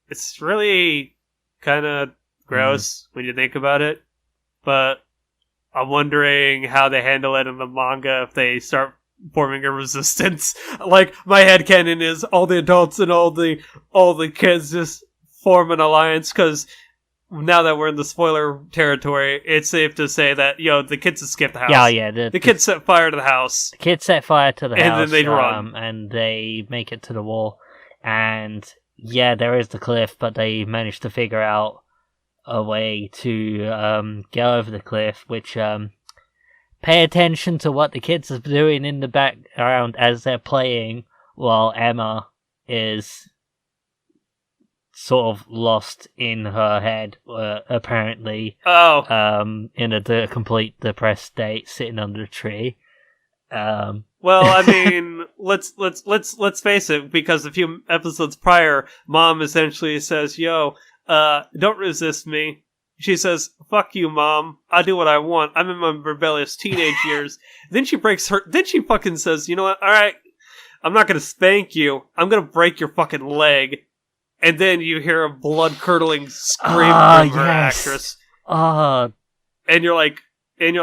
it's really kind of gross when you think about it. But I'm wondering how they handle it in the manga if they start forming a resistance. Like, my headcanon is all the adults and all the kids just form an alliance, because now that we're in the spoiler territory, it's safe to say that, the kids escape the house. The kids set fire to the house. The kids set fire to the house. And then they run. And they make it to the wall. And, there is the cliff, but they managed to figure out a way to get over the cliff, which pay attention to what the kids are doing in the background as they're playing, while Emma is sort of lost in her head, apparently. In a complete depressed state, sitting under a tree. Well, I mean, let's face it, because a few episodes prior, Mom essentially says, don't resist me. She says, fuck you, Mom. I do what I want. I'm in my rebellious teenage years. Then she fucking says, you know what? Alright, I'm not gonna spank you. I'm gonna break your fucking leg. And then you hear a blood-curdling scream from her actress. And and you're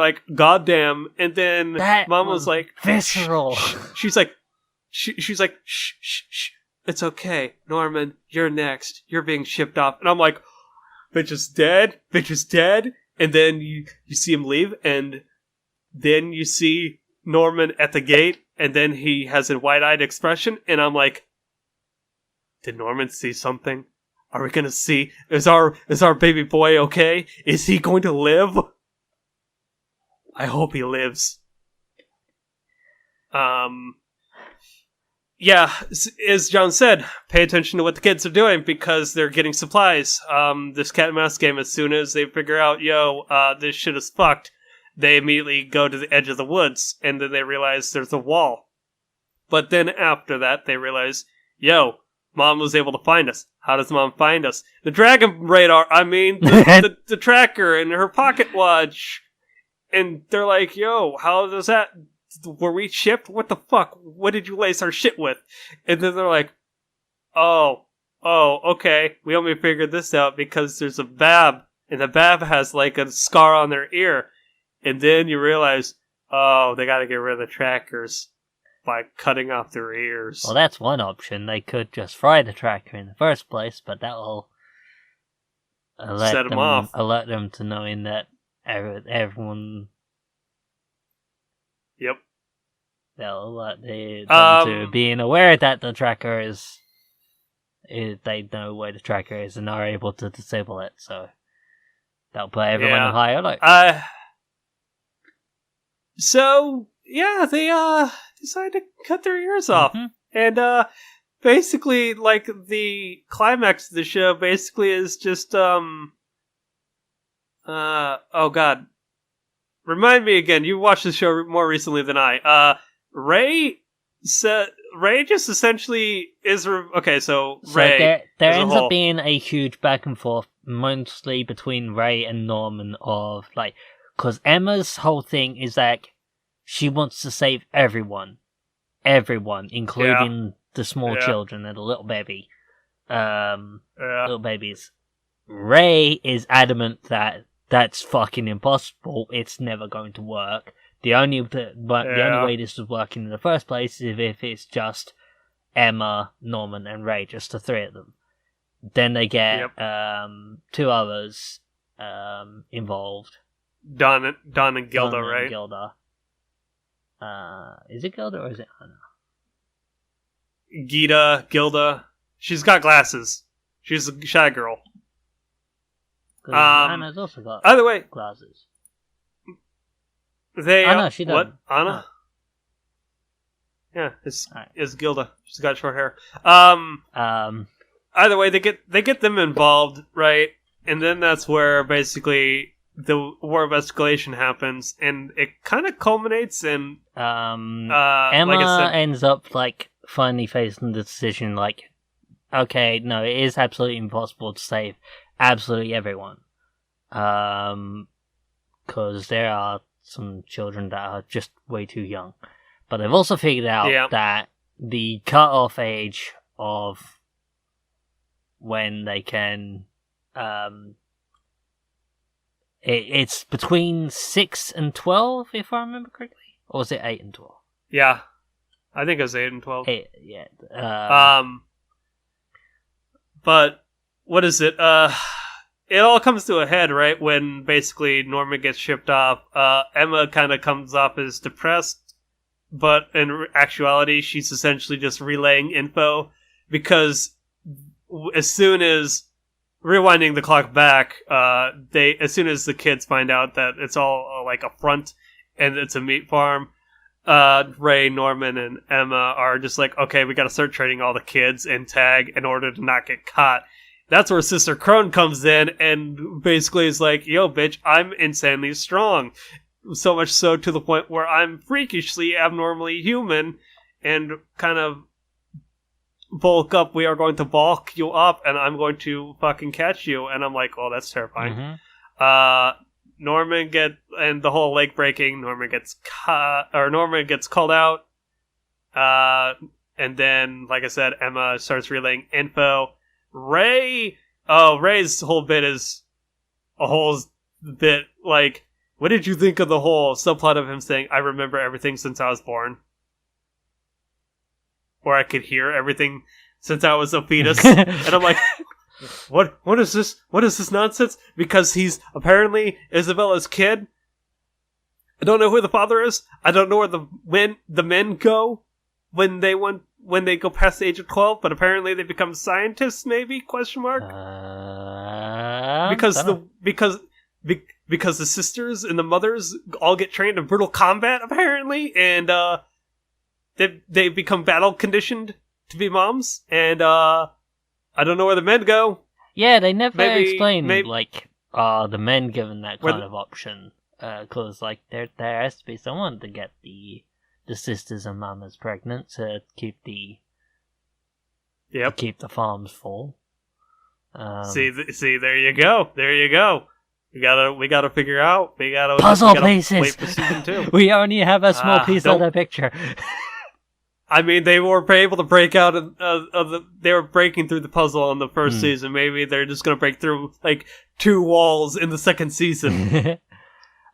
like, God damn. And then That Mom was like, visceral. She's like, she's like, shh. It's okay, Norman. You're next. You're being shipped off. And I'm like, bitch is dead. And then you see him leave, and then you see Norman at the gate, and then he has a wide-eyed expression, and I'm like, did Norman see something? Are we gonna see? Is our baby boy okay? Is he going to live? I hope he lives. Yeah, as John said, pay attention to what the kids are doing because they're getting supplies. This cat and mouse game, as soon as they figure out, this shit is fucked, they immediately go to the edge of the woods, and then they realize there's a wall. But then after that, they realize, Mom was able to find us. How does Mom find us? The dragon radar, the tracker and her pocket watch. And they're like, how does that... Were we shipped? What the fuck? What did you lace our shit with? And then they're like, oh, okay. We only figured this out because there's a bab, and the bab has like a scar on their ear. And then you realize, they gotta get rid of the trackers by cutting off their ears. Well, that's one option. They could just fry the tracker in the first place, but that'll set them off. Alert them to knowing that everyone... Yep. They'll alert them to being aware that the tracker is... They know where the tracker is and are able to disable it, so... That'll put everyone on high alert. So, they decide to cut their ears off. And, basically, like, the climax of the show basically is just, oh god. Remind me again, you watched the show more recently than I. Ray just essentially is... Okay, so Ray... There ends up being a huge back and forth, mostly between Ray and Norman of, like... Because Emma's whole thing is that she wants to save everyone. Everyone, including the small children and the little baby. Little babies. Ray is adamant that that's fucking impossible. It's never going to work. The only way this is working in the first place is if it's just Emma, Norman, and Ray, just the three of them. Then they get two others involved. Don and Gilda, right? Gilda. Is it Gilda or is it Anna? Gilda. She's got glasses. She's a shy girl. Anna's also got either way, glasses. No, she doesn't. What? Anna? Yeah, it's Gilda. She's got short hair. Either way, they get them involved, right? And then that's where basically the war of escalation happens, and it kind of culminates in Emma like I said, ends up like finally facing the decision, like, okay, no, it is absolutely impossible to save absolutely everyone, because there are some children that are just way too young. But they've also figured out that the cut-off age of when they can... it's between 6 and 12, if I remember correctly. Or was it 8 and 12? Yeah. I think it was 8 and 12. But, what is it? It all comes to a head, right, when basically Norman gets shipped off. Emma kind of comes off as depressed, but in actuality, she's essentially just relaying info, because as soon as, rewinding the clock back, as soon as the kids find out that it's all like a front and it's a meat farm, Ray, Norman, and Emma are just like, okay, we gotta start training all the kids in tag in order to not get caught. That's where Sister Crone comes in and basically is like, yo, bitch, I'm insanely strong. So much so to the point where I'm freakishly abnormally human and kind of bulk up. We are going to bulk you up and I'm going to fucking catch you. And I'm like, oh, that's terrifying. Norman and the whole leg breaking, Norman gets called out. And then, like I said, Emma starts relaying info. Ray's whole bit is a whole bit like what did you think of the whole subplot of him saying, "I remember everything since I was born," or "I could hear everything since I was a fetus"? And I'm like, what is this? What is this nonsense? Because he's apparently Isabella's kid. I don't know who the father is. I don't know where the men go when they go past the age of 12. But apparently they become scientists. Maybe ? Because the sisters and the mothers all get trained in brutal combat apparently, and they become battle conditioned to be moms. And I don't know where the men go. Yeah, they never explain the men given that kind of option. Because there has to be someone to get the sisters and mamas pregnant to keep the farms full. See, there you go. We gotta figure out. Puzzle pieces. Wait for season 2. We only have a small piece of the picture. I mean, they were able to break out they were breaking through the puzzle in the first season. Maybe they're just gonna break through 2 walls in the second season.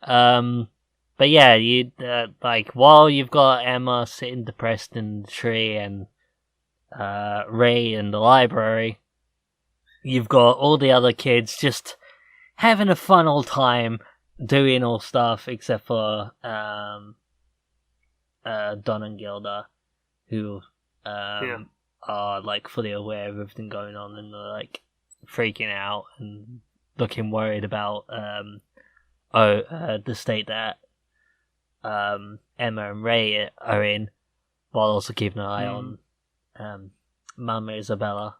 But yeah, you while you've got Emma sitting depressed in the tree and Ray in the library, you've got all the other kids just having a fun old time doing all stuff, except for Don and Gilda, who are fully aware of everything going on, and they're freaking out and looking worried about the state that Emma and Ray are in, while also keeping an eye on Mama Isabella.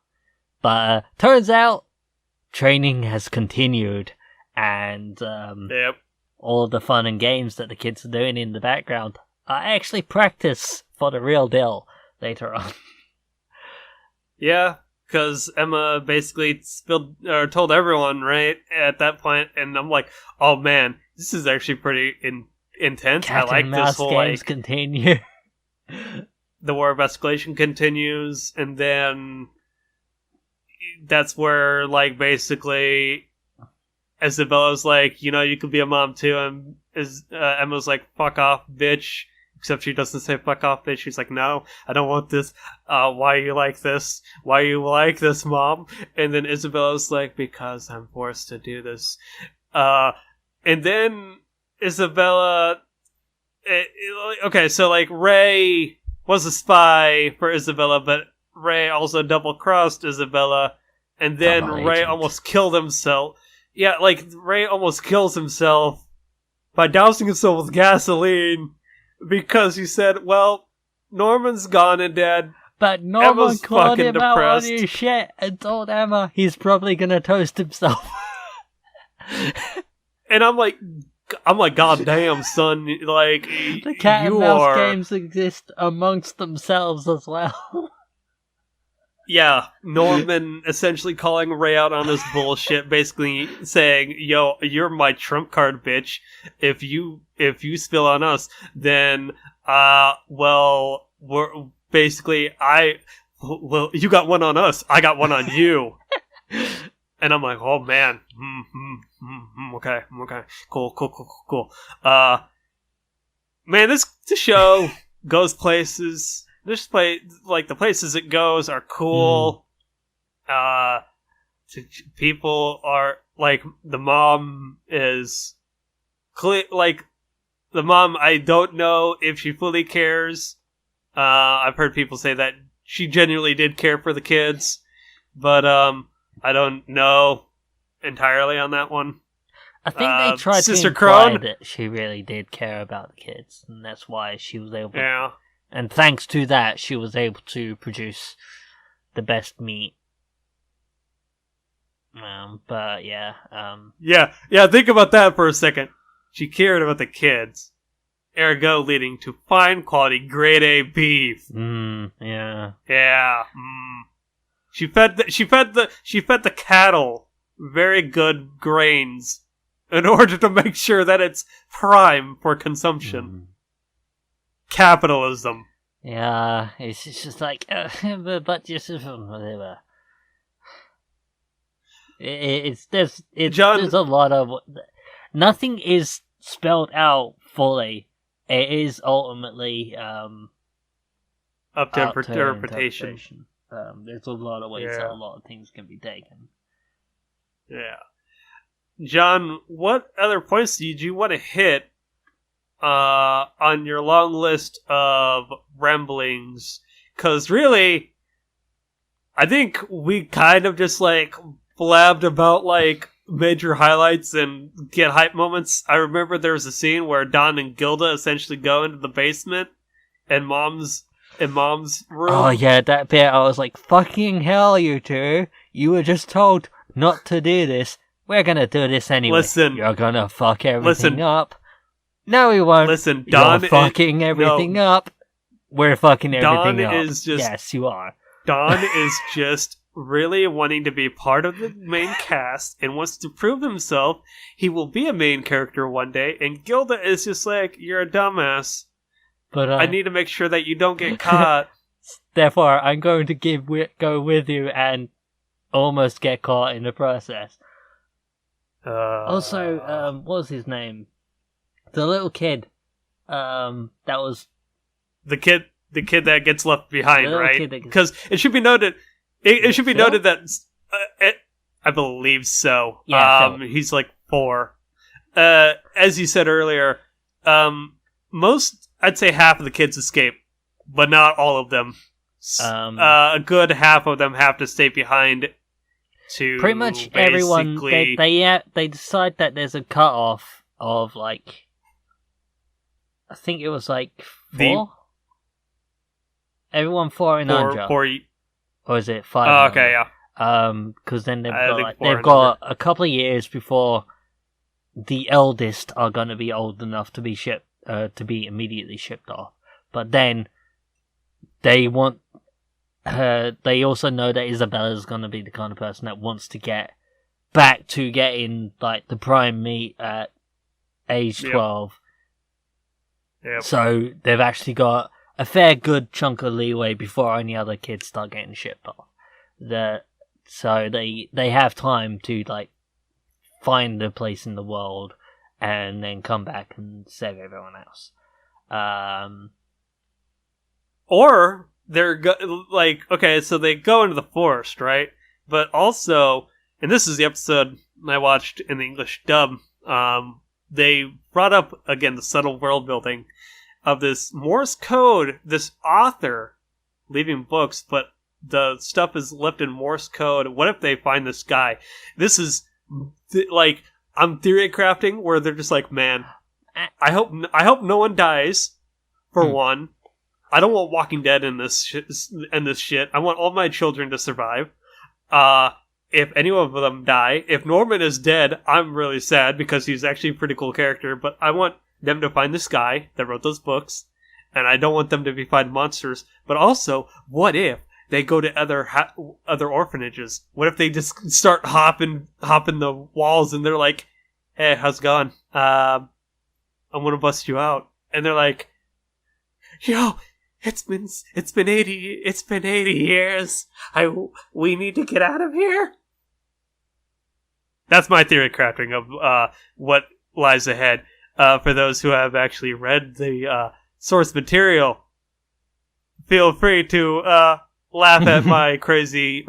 But turns out training has continued, and all the fun and games that the kids are doing in the background are actually practice for the real deal later on. Yeah, because Emma basically told everyone, right, at that point, and I'm like, oh man, this is actually pretty intense. Cat I like and mouse this whole games continue. The war of escalation continues, and then that's where basically Isabella's like, you could be a mom too, and Emma's like, fuck off, bitch. Except she doesn't say fuck off, bitch. She's like, no, I don't want this. Why are you like this? Why are you like this, Mom? And then Isabella's like, because I'm forced to do this. And then Isabella... okay, so Ray was a spy for Isabella, but Ray also double-crossed Isabella, and then Ray almost killed himself. Yeah, Ray almost kills himself by dousing himself with gasoline, because he said, well, Norman's gone and dead. But Norman Emma's called fucking him out on depressed. his shit and told Emma he's probably gonna toast himself. And I'm like, God damn, son, the cat and mouse games exist amongst themselves as well. Yeah, Norman essentially calling Ray out on this bullshit, basically saying, yo, you're my trump card, bitch. If you spill on us, then, well, we're basically, you got one on us, I got one on you. And I'm like, oh man, okay, cool. Man, this show goes places. The places it goes are cool. People are the mom is the mom. I don't know if she fully cares. I've heard people say that she genuinely did care for the kids, but I don't know entirely on that one. I think they tried Sister to imply Crone? that she really did care about the kids, and that's why she was able. Yeah. And thanks to that, she was able to produce the best meat. But yeah. Yeah, think about that for a second. She cared about the kids. Ergo leading to fine quality grade A beef. Yeah. Yeah. She fed the cattle very good grains in order to make sure that it's prime for consumption. Capitalism. Yeah, it's just but just whatever. There's a lot of nothing is spelled out fully, it is ultimately up to interpretation. There's a lot of ways that a lot of things can be taken. Yeah. John, what other points did you want to hit on your long list of ramblings? Because really, I think we kind of just like blabbed about like major highlights and get hype moments. I remember there was a scene where Don and Gilda essentially go into the basement and mom's room. Oh yeah, that bit I was like, fucking hell, you two. You were just told not to do this. We're gonna do this anyway. Listen. You're gonna fuck everything up. No, we won't. Listen, Don You're fucking everything up. We're fucking everything up. Don is just... Yes, you are. Don is just really wanting to be part of the main cast and wants to prove himself. He will be a main character one day, and Gilda is just like, you're a dumbass. But I need to make sure that you don't get caught. Therefore, I'm going to go with you and almost get caught in the process. Also, what was his name? The little kid. That was the kid that gets left behind, right? Because it should be noted. It should be noted that I believe so. Yeah, he's like 4. As you said earlier, most, I'd say half of the kids escape, but not all of them. A good half of them have to stay behind. To pretty much everyone, they decide that there's a cutoff of like, I think it was like 4. Everyone 4 and under. 4, or is it 5? Oh, okay, yeah. Because then they've got a couple of years before the eldest are going to be old enough to be immediately shipped off. But then they want. They also know that Isabella's going to be the kind of person that wants to get back to getting like the prime meat at age 12. Yep. So they've actually got a fair good chunk of leeway before any other kids start getting shipped off. So they have time to like find a place in the world and then come back and save everyone else. Or they're okay, so they go into the forest, right? But also, and this is the episode I watched in the English dub, they brought up again the subtle world building of this Morse code, this author leaving books, but the stuff is left in Morse code. What if they find this guy? This is like, I'm theory crafting where they're just like, man, I hope no one dies, for one. I don't want Walking Dead in this shit. I want all my children to survive. If any of them die, if Norman is dead, I'm really sad because he's actually a pretty cool character, but I want them to find this guy that wrote those books, and I don't want them to be fighting monsters. But also, what if they go to other orphanages? What if they just start hopping the walls and they're like, hey, how's it going? I'm gonna bust you out. And they're like, yo, It's been 80 years. We need to get out of here. That's my theory crafting of what lies ahead. For those who have actually read the source material, feel free to laugh at my crazy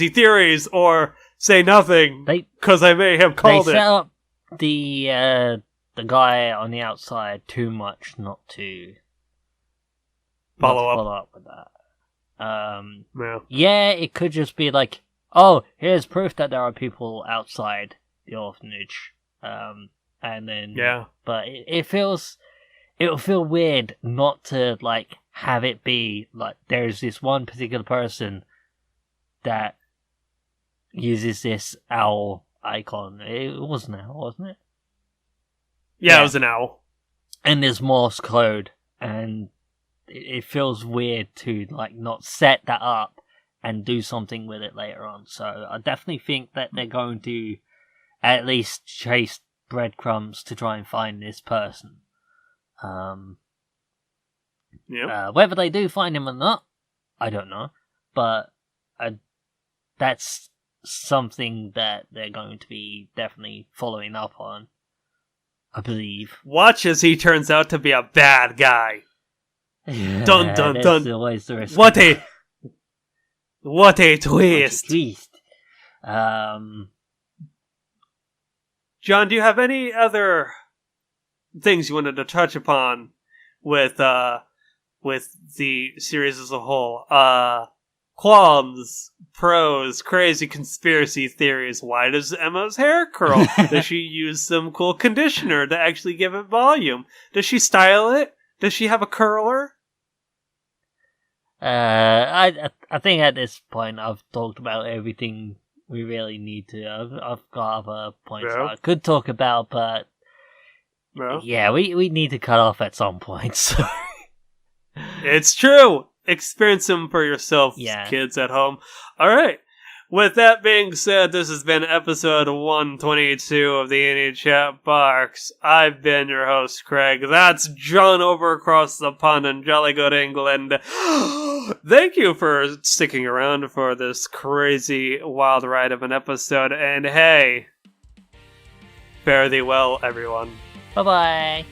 theories or say nothing because I may have called it. They set up the guy on the outside too much not to follow up with that. Yeah, it could just be like, oh, here's proof that there are people outside the orphanage, and then but it will feel weird not to like have it be like there's this one particular person that uses this owl icon. It was an owl, wasn't it? Yeah, it was an owl. And there's Morse code, and it feels weird to like not set that up and do something with it later on. So I definitely think that they're going to at least chase breadcrumbs to try and find this person. Whether they do find him or not, I don't know. But that's something that they're going to be definitely following up on. I believe. Watch as he turns out to be a bad guy. Dun dun dun. Always the risk. What a twist. John, do you have any other things you wanted to touch upon with the series as a whole? Qualms, pros, crazy conspiracy theories. Why does Emma's hair curl? Does she use some cool conditioner to actually give it volume? Does she style it? Does she have a curler? I think at this point I've talked about everything we really need to. I've got other points I could talk about, but yeah, we need to cut off at some point. So. It's true. Experience them for yourself, kids at home. All right. With that being said, this has been episode 122 of the Inai Chat Box. I've been your host, Craig. That's John over across the pond in Jolly Good England. Thank you for sticking around for this crazy wild ride of an episode. And hey, fare thee well, everyone. Bye-bye.